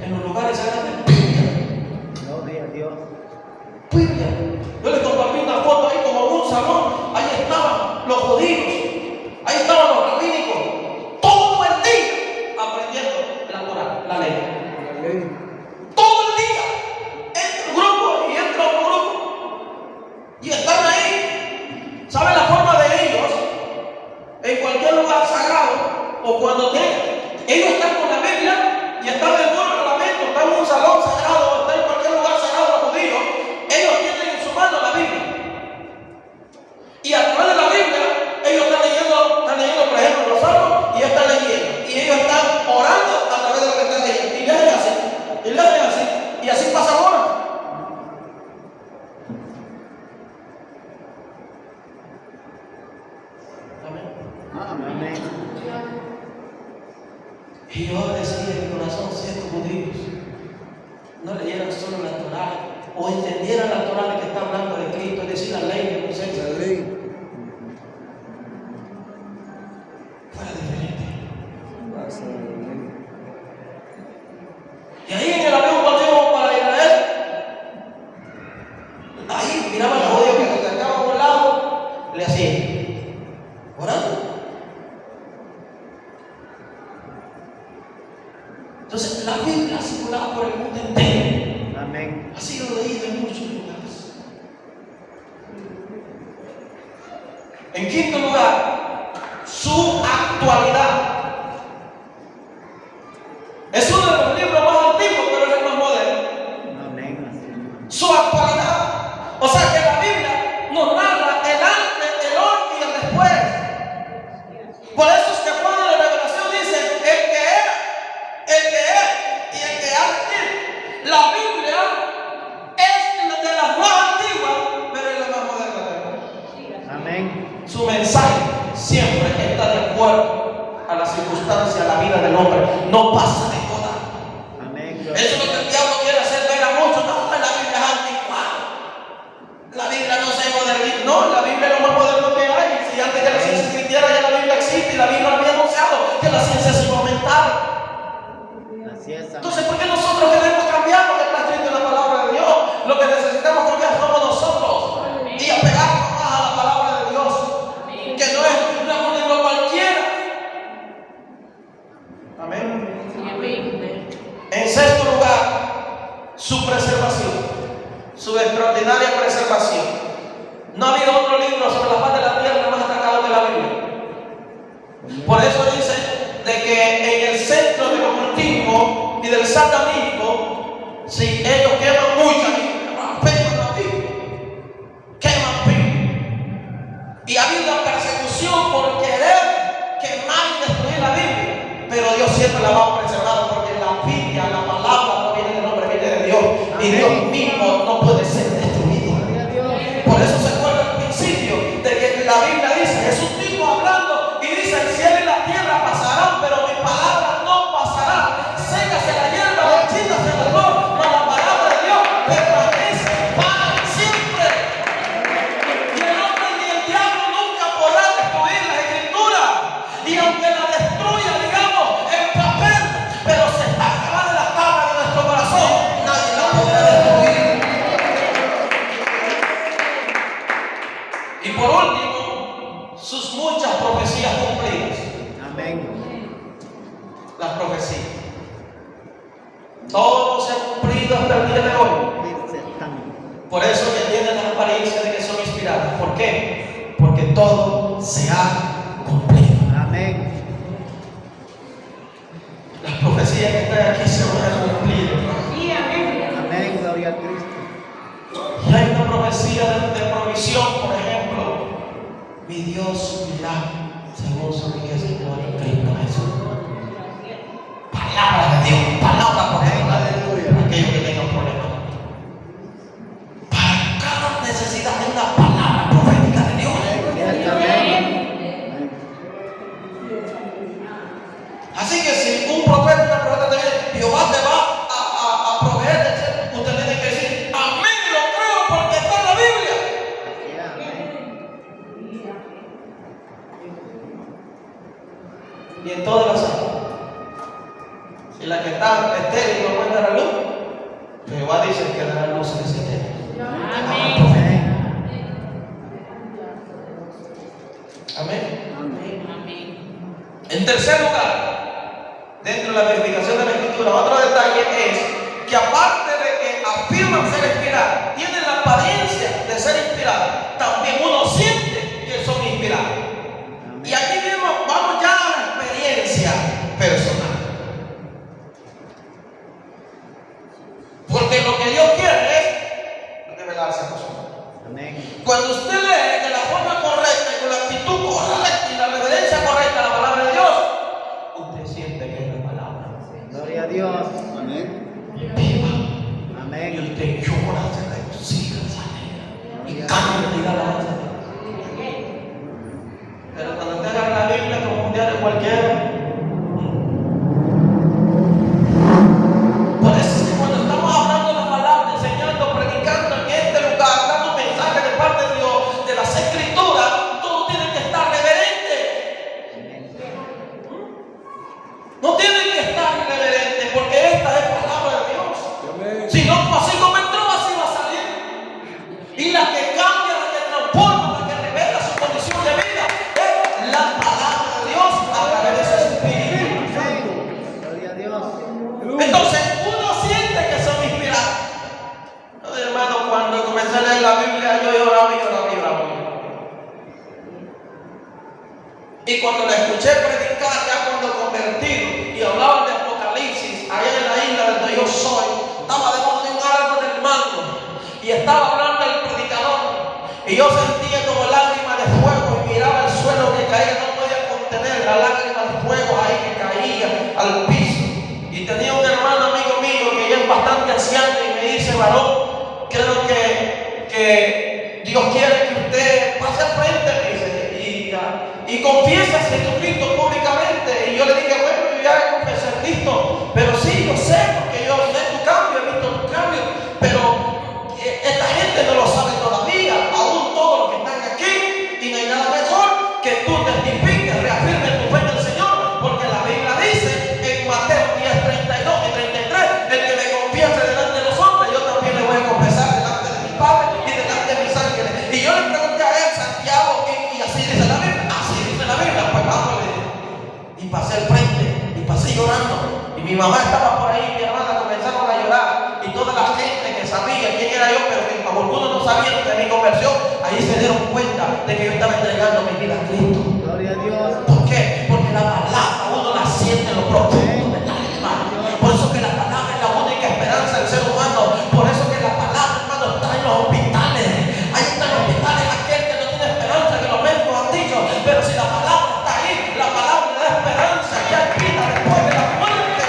en los lugares sagrados, Biblia. Gloria a Dios. Biblia. Yo les compartí una foto ahí como un salón. Ahí estaban los judíos, ahí estaban los rabínicos, todo el día aprendiendo la Torah, la ley. Amén. Todo el día. Entra un grupo y entra otro grupo. Y están ahí. ¿Saben la forma de ellos? En cualquier lugar sagrado o cuando tengan. Ellos están con la Biblia y están en un parlamento, están en un salón sagrado, están en cualquier lugar sagrado los judíos. Ellos tienen en su mano la Biblia. Y a través de la Biblia, ellos están leyendo por ejemplo, los salmos y están leyendo. Y ellos están orando a través de lo que están leyendo. Y leen así, y leen así, y así pasan horas. Amén. Y yo decía en mi corazón, si estos judíos no leyeran solo la Torah o entendieran la Torah de que está hablando de Cristo, es decir, la ley de Moisés, La ley. fuera diferente. Pasa la ley. Y ahí en el avión cuando íbamos para Israel, ahí miraban a los judíos que se acercaban a un lado, le hacían, orando. Entonces la Biblia circulaba por el mundo entero. Amén. Ha sido leído en muchos lugares. En quinto lugar, su actualidad. Es uno de los libros más antiguos, pero es el más moderno. Amén. Su actualidad. O sea que la Biblia nos narra el antes, el hoy y el después. Por eso es que Juan en la Revelación dice el que era, el que es y el que ha de venir. La Biblia es de las más antiguas, pero es la más moderna también. Amén. Su mensaje siempre está de acuerdo a las circunstancias, a la vida del hombre. No pasa de moda. Amén. Eso es lo que el diablo quiere hacer ver a muchos. No, la Biblia es anticuada. La Biblia no se moderniza. No, la Biblia es lo más moderno que hay. Si antes que la ciencia existiera, ya la Biblia existe y la Biblia había anunciado que la ciencia se iba a aumentar. Así es. Entonces, ¿por qué nosotros queremos cambiar lo que está escrito en la palabra de Dios? Lo que necesitamos cambiar somos nosotros y apegarnos más a la palabra de Dios, que no es un libro cualquiera. Amén. En sexto lugar, su preservación, su extraordinaria preservación. No ha habido otro libro sobre la paz de la tierra más atacado que la Biblia. Por eso dice de que en el centro del ocultismo y del satanismo, si ellos queman mucha Biblia, queman la Biblia, queman Biblia. Y ha habido una persecución por querer quemar y destruir la Biblia, pero Dios siempre la va a preservar, porque la Biblia, la palabra no viene del hombre, viene de Dios, y Dios mismo no puede ser destruido. Por eso se acuerda al principio de que la Biblia dice, Jesús mismo hablando y dice, el cielo y la tierra pasarán, pero mi palabra no pasará. Sécase la hierba, marchítase el olor, mas la palabra de Dios permanece para siempre. Y el hombre ni el diablo nunca podrá destruir la escritura. Y aunque la destruya, digamos, en papel, pero se está grabada en la tabla de nuestro corazón, nadie la podrá destruir. Y por último, sus muchas profecías cumplidas. Amén. Las profecías. Todo se ha cumplido hasta el día de hoy. Por eso que tienen la apariencia de que son inspiradas. ¿Por qué? Porque todo se ha cumplido. Amén. Las profecías que están aquí se van a cumplir. Amén. Gloria a Cristo. Y hay una profecía de provisión, por ejemplo. Mi Dios suplirá según su riqueza y gloria en Cristo Jesús. Palabra de Dios, palabra profética. Para aquellos que tengan problemas. Para cada necesidad hay una palabra profética de Dios. Amén. Así que si un profeta, una profeta te dice, Jehová te va a proveer, usted tiene que decir, amén, lo creo porque está en la Biblia. Y en todas las áreas. Si la que está estéril no puede dar a luz, Jehová dice que dará luz en ese estéril. Amén. En tercer lugar, dentro de la verificación de la Escritura, otro detalle es que aparte de que afirman ser inspirados, tienen la apariencia de ser inspirados, también uno siente que son inspirados. Y aquí mismo vamos ya a la experiencia personal. Porque lo que Dios quiere es revelarse a nosotros. Amén. Cuando usted lee de la forma correcta y con la actitud correcta y la reverencia correcta a la palabra de Dios, usted siente que es la palabra. Gloria a Dios. Amén. Viva. Y Amén. usted llora, se regocija, se alegra y canta y da alabanza a Dios. Pero cuando usted agarra la Biblia como un diario cualquiera, por eso es que cuando estamos hablando de la palabra, enseñando, predicando en este lugar, dando un mensaje de parte de Dios, de las Escrituras, todo tiene que estar reverente. No tiene que estar irreverente, porque esta es palabra de Dios. Amén. Si no, así como entró, así va a salir. Y la que cambia, la que transforma, la que revela su condición de vida, es la palabra de Dios a través de sus Y cuando la escuché predicar, ya cuando convertido, y hablaban de Apocalipsis, allá en la isla donde yo soy, estaba debajo de un árbol del mango, y estaba hablando el predicador, y yo sentía como lágrimas de fuego, y miraba el suelo que caía, no podía contener la lágrima de fuego ahí que caía al piso. Y tenía un hermano amigo mío que ya es bastante anciano, y me dice: varón, creo que Dios quiere que usted pase al frente, me dice, y confiesa a Jesucristo públicamente. Y yo le dije: bueno, yo ya confesé a Cristo, pero sí, yo sé, porque yo sé tu cambio, he visto tu cambio, pero esta gente no lo sabe todavía, aún todos los que están aquí, y no hay nada mejor que tú testifiques, reafirmes tu fe en el Señor, porque la Biblia dice en Mateo 10, 32 y 33, el que me confiese delante de los hombres, yo también le voy a confesar delante de mi Padre y delante de mis ángeles. Y yo le pregunté a él: Santiago, y así dice la Biblia, pues vámonos. Y pasé al frente, y pasé llorando, y mi mamá estaba por ahí, mi hermana comenzaron a llorar, y toda la gente que sabía quién era yo, pero que algunos no sabían de mi conversión, ahí se dieron cuenta de que yo estaba entregando mi vida a Cristo. Gloria a Dios. ¿Por qué? Porque la palabra uno la siente en lo profundo del alma. Por eso que la palabra es la única esperanza del ser humano. Por eso que la palabra, hermano, está en los hospitales. Ahí están los hospitales aquel que no tiene esperanza, que los médicos han dicho, pero si la palabra está ahí, la palabra le da esperanza, ya escrita después de la muerte.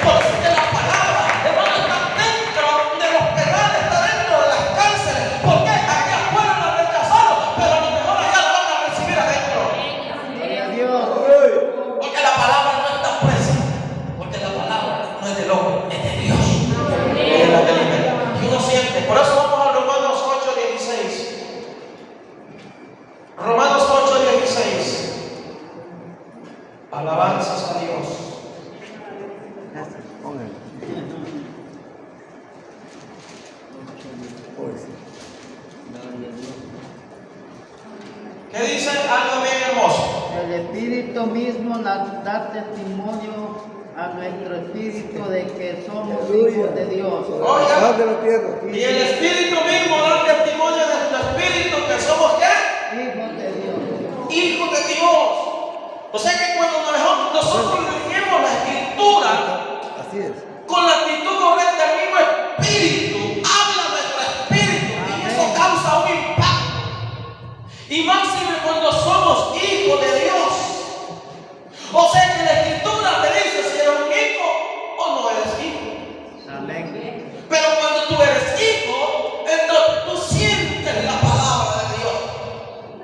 Por eso que la palabra, hermano, está dentro de los penales, está dentro de las cárceles. Porque aquí afuera la rechazaron, pero a lo mejor allá la van a recibir adentro. Gloria a Dios. Porque la palabra no está presa, porque la palabra no es del hombre, es de Dios. Es la que libera. Y uno siente. Por eso vamos a Romanos 8:16. Romanos 8:16. Alabanzas a Dios. ¿Qué dice? Algo bien hermoso. El Espíritu mismo da testimonio a nuestro espíritu de que somos hijos de Dios. Oiga, Más de la tierra. y el Espíritu mismo da testimonio de nuestro espíritu que somos ¿qué? Hijos de Dios. Hijos de Dios. O sea que cuando nosotros leemos la Escritura Así es. con la actitud correcta, el mismo Espíritu habla de nuestro espíritu, y eso causa un impacto. Y máximo cuando somos hijos de Dios. O sea que la Escritura te dice si eres un hijo o no eres hijo. Amén. Pero cuando tú eres hijo, entonces tú sientes la palabra de Dios.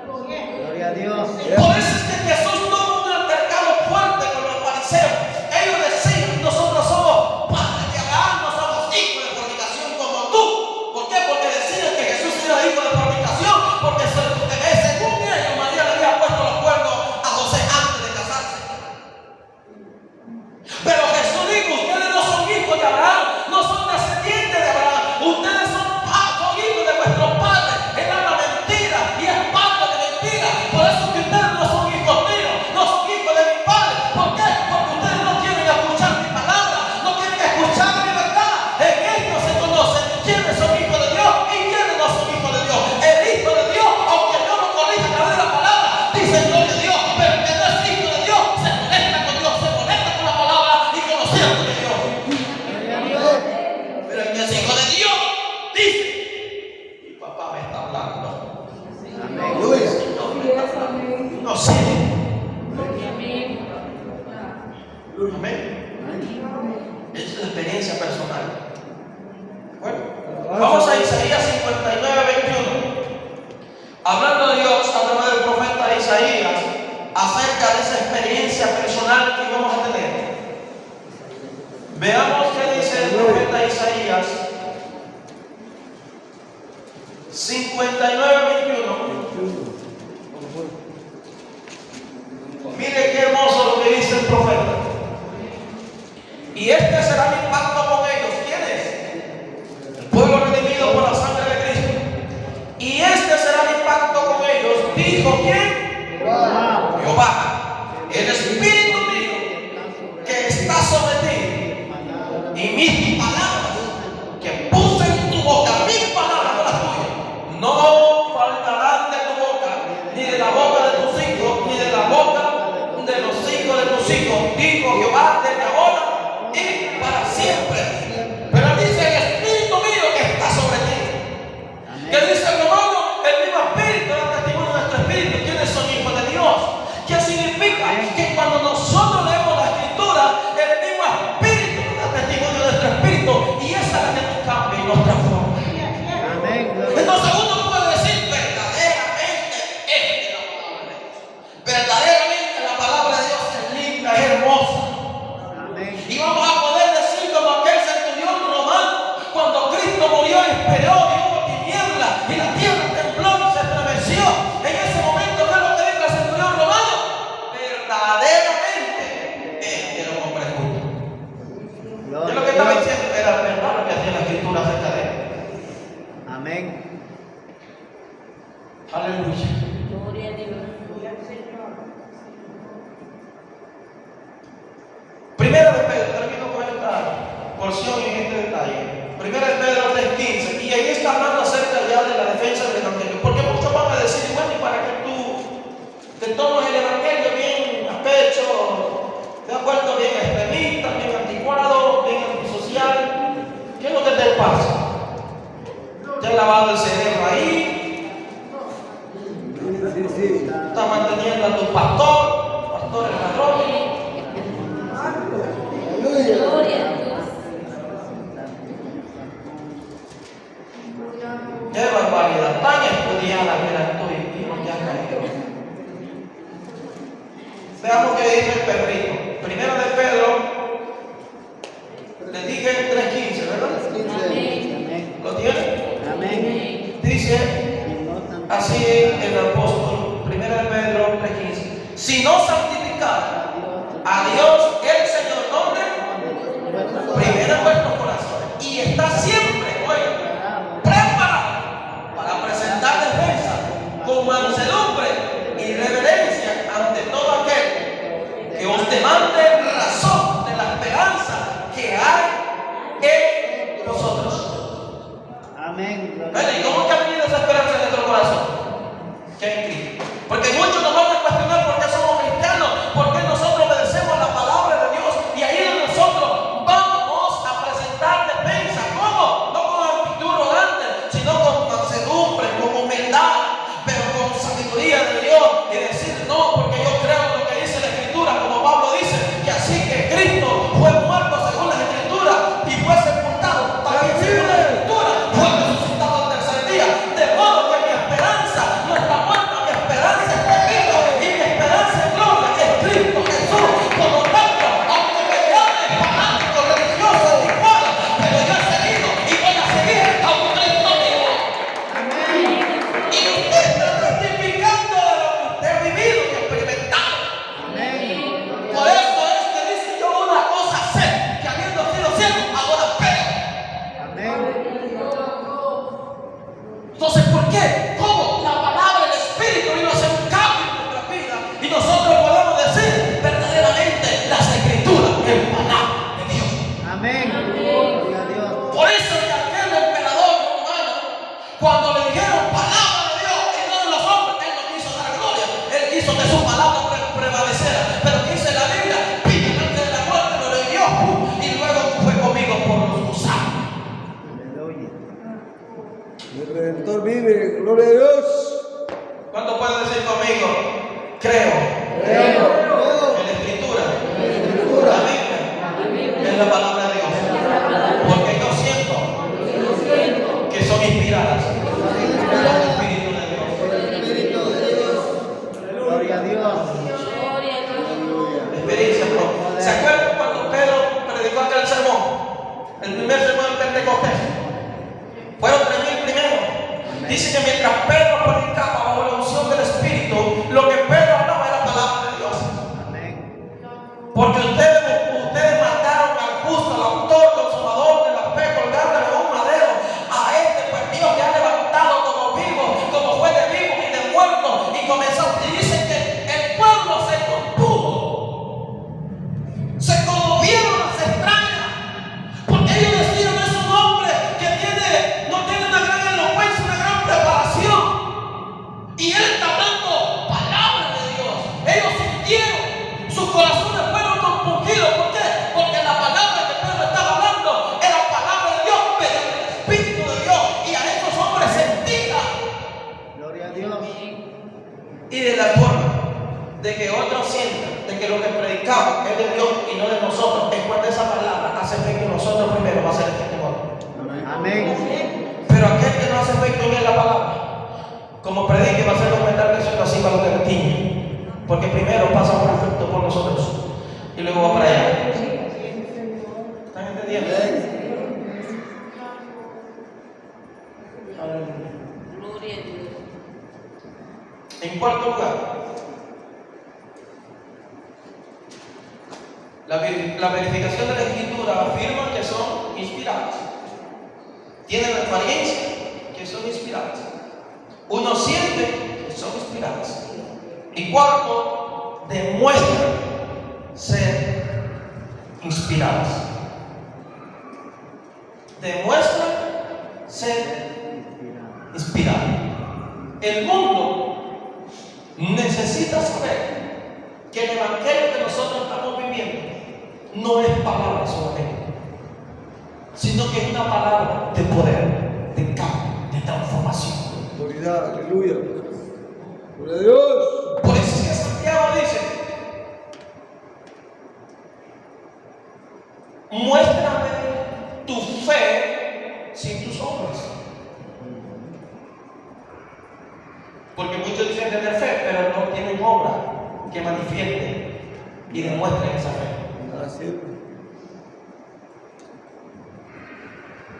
Gloria a Dios. Por eso es que Jesús tuvo un altercado fuerte con los fariseos. Ellos decían: nosotros somos padres de Abraham, no somos hijos de fornicación como tú. ¿Por qué? Porque decían que Jesús era hijo de fornicación, porque según ellos María le había puesto los cuernos a José antes de casarse. Pero Jesús dijo: ustedes no son hijos de Abraham, no son descendientes de Abraham, ustedes son hijos de vuestros padres. Él habla mentira y es parte de mentira. Por eso que ustedes no son hijos míos, no son hijos de mi padre. ¿Por qué? Porque ustedes no quieren escuchar mi palabra, no quieren escuchar mi verdad. En esto se conoce quiénes son hijos de Dios y quiénes no son hijos de Dios. El hijo de Dios, aunque no lo corrija a través de la palabra, dice gloria a Dios, pero el que no es hijo de Dios se conecta con Dios, se conecta con la palabra y con los hijos de Dios. Gloria a Dios. Pero el que es hijo de Dios dice: mi papá me está hablando. Amén. No sé. Amén. Esa es la experiencia personal. Bueno, vamos a Isaías 59:21. Hablando de Dios a través del profeta Isaías acerca de esa experiencia personal que vamos a tener. Veamos qué dice el profeta Isaías 59:21. Mire qué hermoso lo que dice el profeta. Y este será mi pacto con ellos. ¿Quién es? El pueblo redimido por la sangre de Cristo. Y este será mi pacto con ellos. Dijo ¿quién? Jehová. El Espíritu mío que está sobre ti. Y mis palabras que puse en tu boca. Mis palabras, no las tuyas. No faltarán de tu boca, ni de la boca de tus hijos, ni de la boca sus hijos, dijo Jehová desde ahora y para siempre. Pero dice el Espíritu mío que está sobre ti. Que dice Romano, el mismo Espíritu da testimonio de nuestro Espíritu, quienes son hijos de Dios. ¿Qué significa? Que cuando nosotros leemos la Escritura, el mismo Espíritu da testimonio de nuestro Espíritu, y esa es la que nos cambia y nos transforma. Entonces uno puede decir verdaderamente es la palabra de Dios. Verdaderamente la palabra de Dios es linda, es hermosa. Y vamos a poder decir como aquel centurión romano, cuando Cristo murió y esperó y hubo tinieblas y la tierra tembló y se estremeció. En ese momento, ¿qué es lo que dijo el centurión romano? Verdaderamente era un hombre justo. Y lo que estaba diciendo era verdad lo que hacía la Escritura acerca de él. Amén. Aleluya. Gloria a Dios. Primera de Pedro, termino con esta porción en este detalle. Primera de Pedro 3:15, y ahí está hablando acerca ya de la defensa del Evangelio. Porque muchos van a decir, bueno, y para que tú te tomes el Evangelio bien a pecho, te has vuelto bien extremista, bien anticuado, bien antisocial, ¿qué es lo que te pasa? ¿Te has lavado el cerebro ahí? Sí. ¿Estás manteniendo a tu pastor el ladrón? Gloria a Dios. ¡Qué barbaridad! Tan estudiada que eras tú y no te has caído. Veamos qué dice el Pedrito. Primero de Pedro, le dije 3:15, ¿verdad? Amén. ¿Lo tiene? Amén. Dice así el apóstol, primero de Pedro 3:15. Si no santificar a Dios el Señor, ¿dónde? Primero en vuestros corazones. Y está siempre, oye, preparado para presentar defensa con mansedumbre y reverencia ante todo aquel que os demande razón de la esperanza que hay en vosotros. Amén. Bueno, ¿y cómo que ha venido esa esperanza en nuestro corazón? Que hay en Cristo. Porque muchos nos van a cuestionar por qué somos cristianos, por qué nosotros obedecemos la palabra de Dios, y ahí es donde nosotros vamos a presentar defensa. ¿Cómo? No con actitud arrogante, sino con mansedumbre, con humildad, pero con sabiduría de Dios, y decir no, porque yo creo en lo que dice la Escritura, como Pablo dice, que así que Cristo fue muerto según las Escrituras y fue sepultado también según las Escrituras, fue resucitado al tercer día, de modo que mi esperanza no está muerta, mi esperanza es Cristo, y mi esperanza en gloria es Cristo Jesús. Por lo tanto, aunque me llamen fanático, religioso, anticuado, pero yo he seguido y voy a seguir a un Cristo vivo. Y usted está testificando de lo que usted ha vivido y experimentado. Por eso es que dice yo una cosa sé, que habiendo sido ciego, ahora veo. Entonces, ¿por qué? ¿Cómo? La palabra del Espíritu vino a hacer un cambio en nuestra vida y nosotros podemos decir verdaderamente las Escrituras, el palabra de Dios. Amén. Gloria a Dios. Por eso que aquel emperador romano, cuando le dijeron palabra de Dios y no de los hombres, él no quiso dar gloria, él quiso que su palabra prevaleciera. Pero dice la Biblia, vino antes de la muerte, lo leyó y luego fue comido por los gusanos. Aleluya. El Redentor vive, gloria a Dios. ¿Cuánto puede decir conmigo? Creo Creo. en la Escritura, la Biblia es la palabra de Dios, porque yo siento que son inspiradas por el Espíritu de Dios. Gloria a Dios. Gloria a Dios. Experiencia propia. ¿Se acuerdan cuando Pedro predicó aquel sermón? El primer sermón de Pentecostés. Fueron 3,000 primero. Dice que mientras Pedro predicaba bajo la unción del Espíritu, lo que Pedro hablaba era palabra de Dios. Amén. Porque ustedes mataron al justo, al autor, consumador de la fe, colgándole a un madero. A este, pues Dios le ha levantado como vivo, como fue de vivos y de muertos. Y comenzó. Y dice que el pueblo se contuvo. Se conmovieron las extrañas. Porque ellos decían, es un hombre que no tiene una gran elocuencia, una gran preparación. Y él está hablando palabra de Dios. Ellos sintieron, sus corazones fueron que otros sientan de que lo que predicamos es de Dios y no de nosotros, es cuando esa palabra hace efecto en nosotros primero, va a ser efecto en otros. Amén. Pero aquel que no hace efecto en él la palabra, como predique, va a ser aumentar que soy así para los que me tiñen. Porque primero pasa por efecto por nosotros y luego va para allá. ¿Están entendiendo? Gloria a Dios. En cuarto lugar, la verificación de la Escritura afirma que son inspiradas. Tienen la apariencia que son inspiradas. Uno siente que son inspiradas. Y cuarto, demuestran ser inspiradas. Demuestran ser inspiradas. El mundo necesita saber que el evangelio que nosotros estamos viviendo no es palabra solamente, sino que es una palabra de poder, de cambio, de transformación. Autoridad, aleluya. Gloria a Dios. Por eso es que Santiago dice: muéstrame tu fe sin tus obras. Porque muchos dicen tener fe, pero no tienen obra que manifiesten y demuestren esa fe. Así.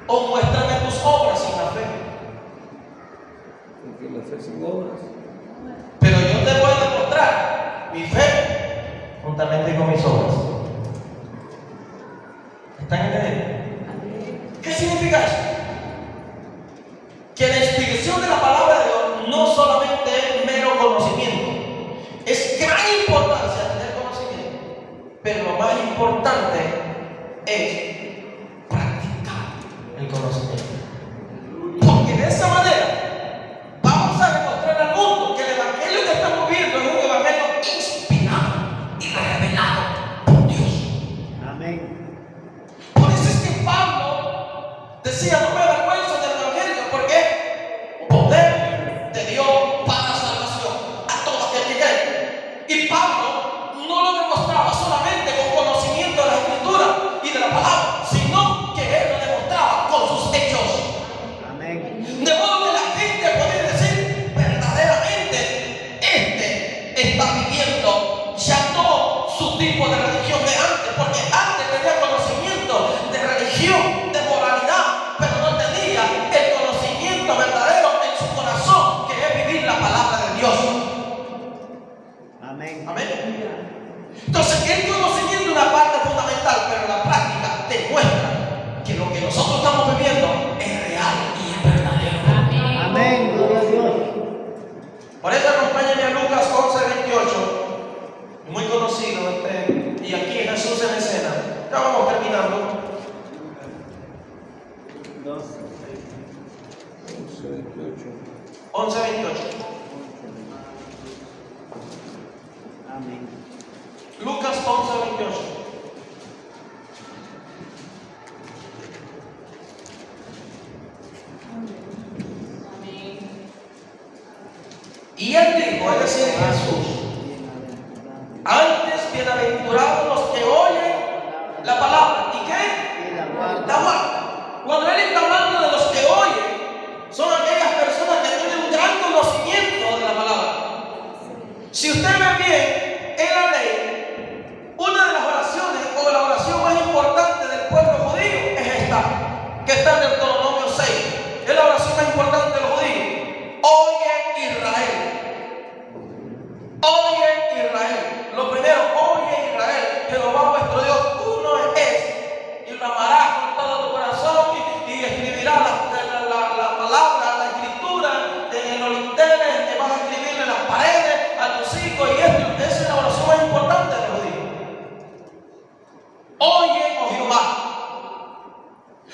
O muéstrame tus obras sin la fe. Porque la fe sin obras. Pero yo te voy a demostrar mi fe juntamente con mis obras. ¿Están entendiendo? ¿Qué significa eso? Que la explicación de la palabra de Dios no solamente es mero conocimiento, es gran importancia tener conocimiento, pero lo más importante es practicar el conocimiento. Porque de esa manera vamos a demostrar al mundo que el evangelio que estamos viendo es un evangelio inspirado y revelado por Dios. Amén. Por eso es que Pablo decía: no me avergüenzo del evangelio, porque es poder de Dios para salvación a todo aquel que cree. Y Pablo no lo demostraba solamente con conocimiento de la Escritura y de la palabra, sino que él lo demostraba con sus hechos. Amén. De modo que la gente puede decir verdaderamente: este está viviendo ya no su tipo de religión de antes, porque antes tenía conocimiento de religión, de moralidad, pero no tenía el conocimiento verdadero en su corazón, que es vivir la palabra de Dios. Amén. Amén. Entonces, el conocimiento es una parte fundamental, pero la práctica demuestra que lo que nosotros estamos viviendo es real y es verdadero. Amén. Amén. Gloria a Dios. Por eso acompáñame a Lucas 11:28, muy conocido y aquí Jesús en escena. Ya vamos terminando. 12. 11:28. Amén. Lucas 11:28. Amén. Y él dijo, es decir, Jesús: antes bienaventurados los que oyen la palabra. ¿Y qué? Y la La guarda. guardan. Cuando él está hablando de los que oyen, son aquellas personas que tienen un gran conocimiento de la palabra. Si usted ve bien en la ley, una de las oraciones o la oración más importante del pueblo judío es esta, que está en Deuteronomio 6. Es la oración más importante de los judíos. Oye Israel. Oye Israel. Lo primero, oye Israel. Jehová vuestro Dios, uno es. Y lo amarás con todo tu corazón y escribirás la palabra, la escritura en los linternes, que vas a escribir en las paredes a tus hijos. Y esa es la oración más importante de los judíos. Oye, oh Jehová.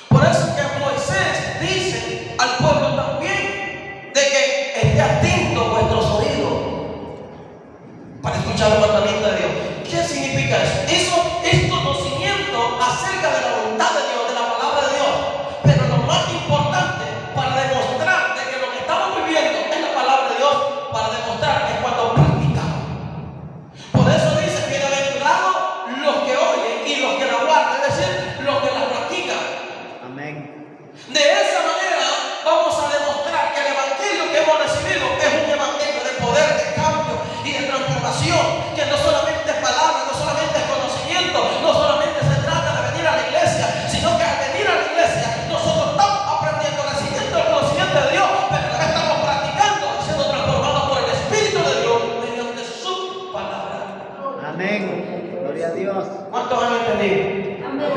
Por eso es que Moisés dice al pueblo también de que esté atento vuestros oídos para escuchar los mandamientos de Dios. ¿Qué significa eso? Eso es conocimiento acerca de la voluntad de Dios, de la palabra de Dios. Pero lo más importante para demostrar de que lo que estamos viviendo es la palabra de Dios, para demostrar es cuando practicamos. Amén. Gloria a Dios. ¿Cuántos han entendido? Amén.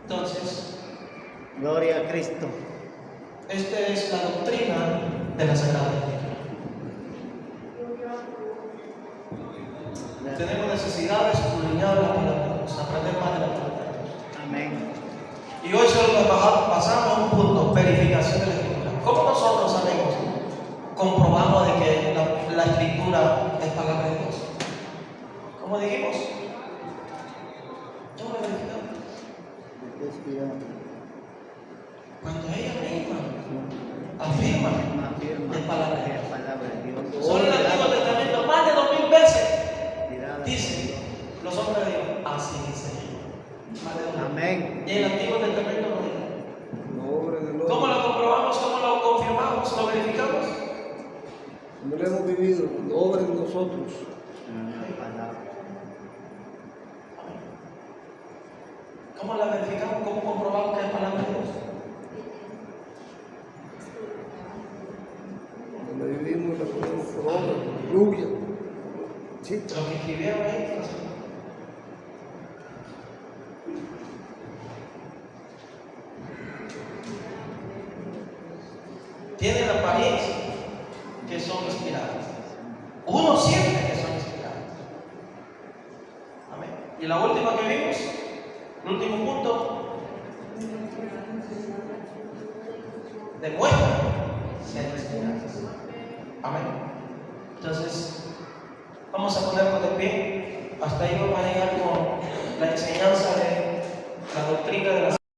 Entonces, Gloria a Cristo. esta es la doctrina de la Sagrada Escritura. Tenemos necesidad de escudriñar la palabra de Dios, aprender más de la palabra de Dios. Amén. Y hoy solo pasamos a un punto, verificación de la Escritura. ¿Cómo nosotros, amigos, comprobamos de que la Escritura es palabra de Dios? ¿Cómo dijimos? ¿Cómo lo verificamos? Cuando ella misma afirma es palabra de Dios. Solo en el Antiguo Testamento, más de 2000 veces, dice los hombres de Dios, así dice Jehová. Más de 2000. Amén. Y el Antiguo Testamento no dice. La obra del hombre. ¿Cómo lo comprobamos? ¿Cómo lo confirmamos? ¿Lo verificamos? No lo hemos vivido, la obra en nosotros. ¿Cómo la verificamos? ¿Cómo comprobamos que es palabra de Dios? La vivimos y la ponemos por obra, por lluvia. Sí. Lo que escribieron ahí. Pues, tienen apariencia que son inspiradas. Uno siente que son inspiradas. Amén. Y la última que vimos, el último punto, demuestra ser inspiradas. Amén. Entonces, vamos a ponernos de pie. Hasta ahí vamos a llegar con la enseñanza de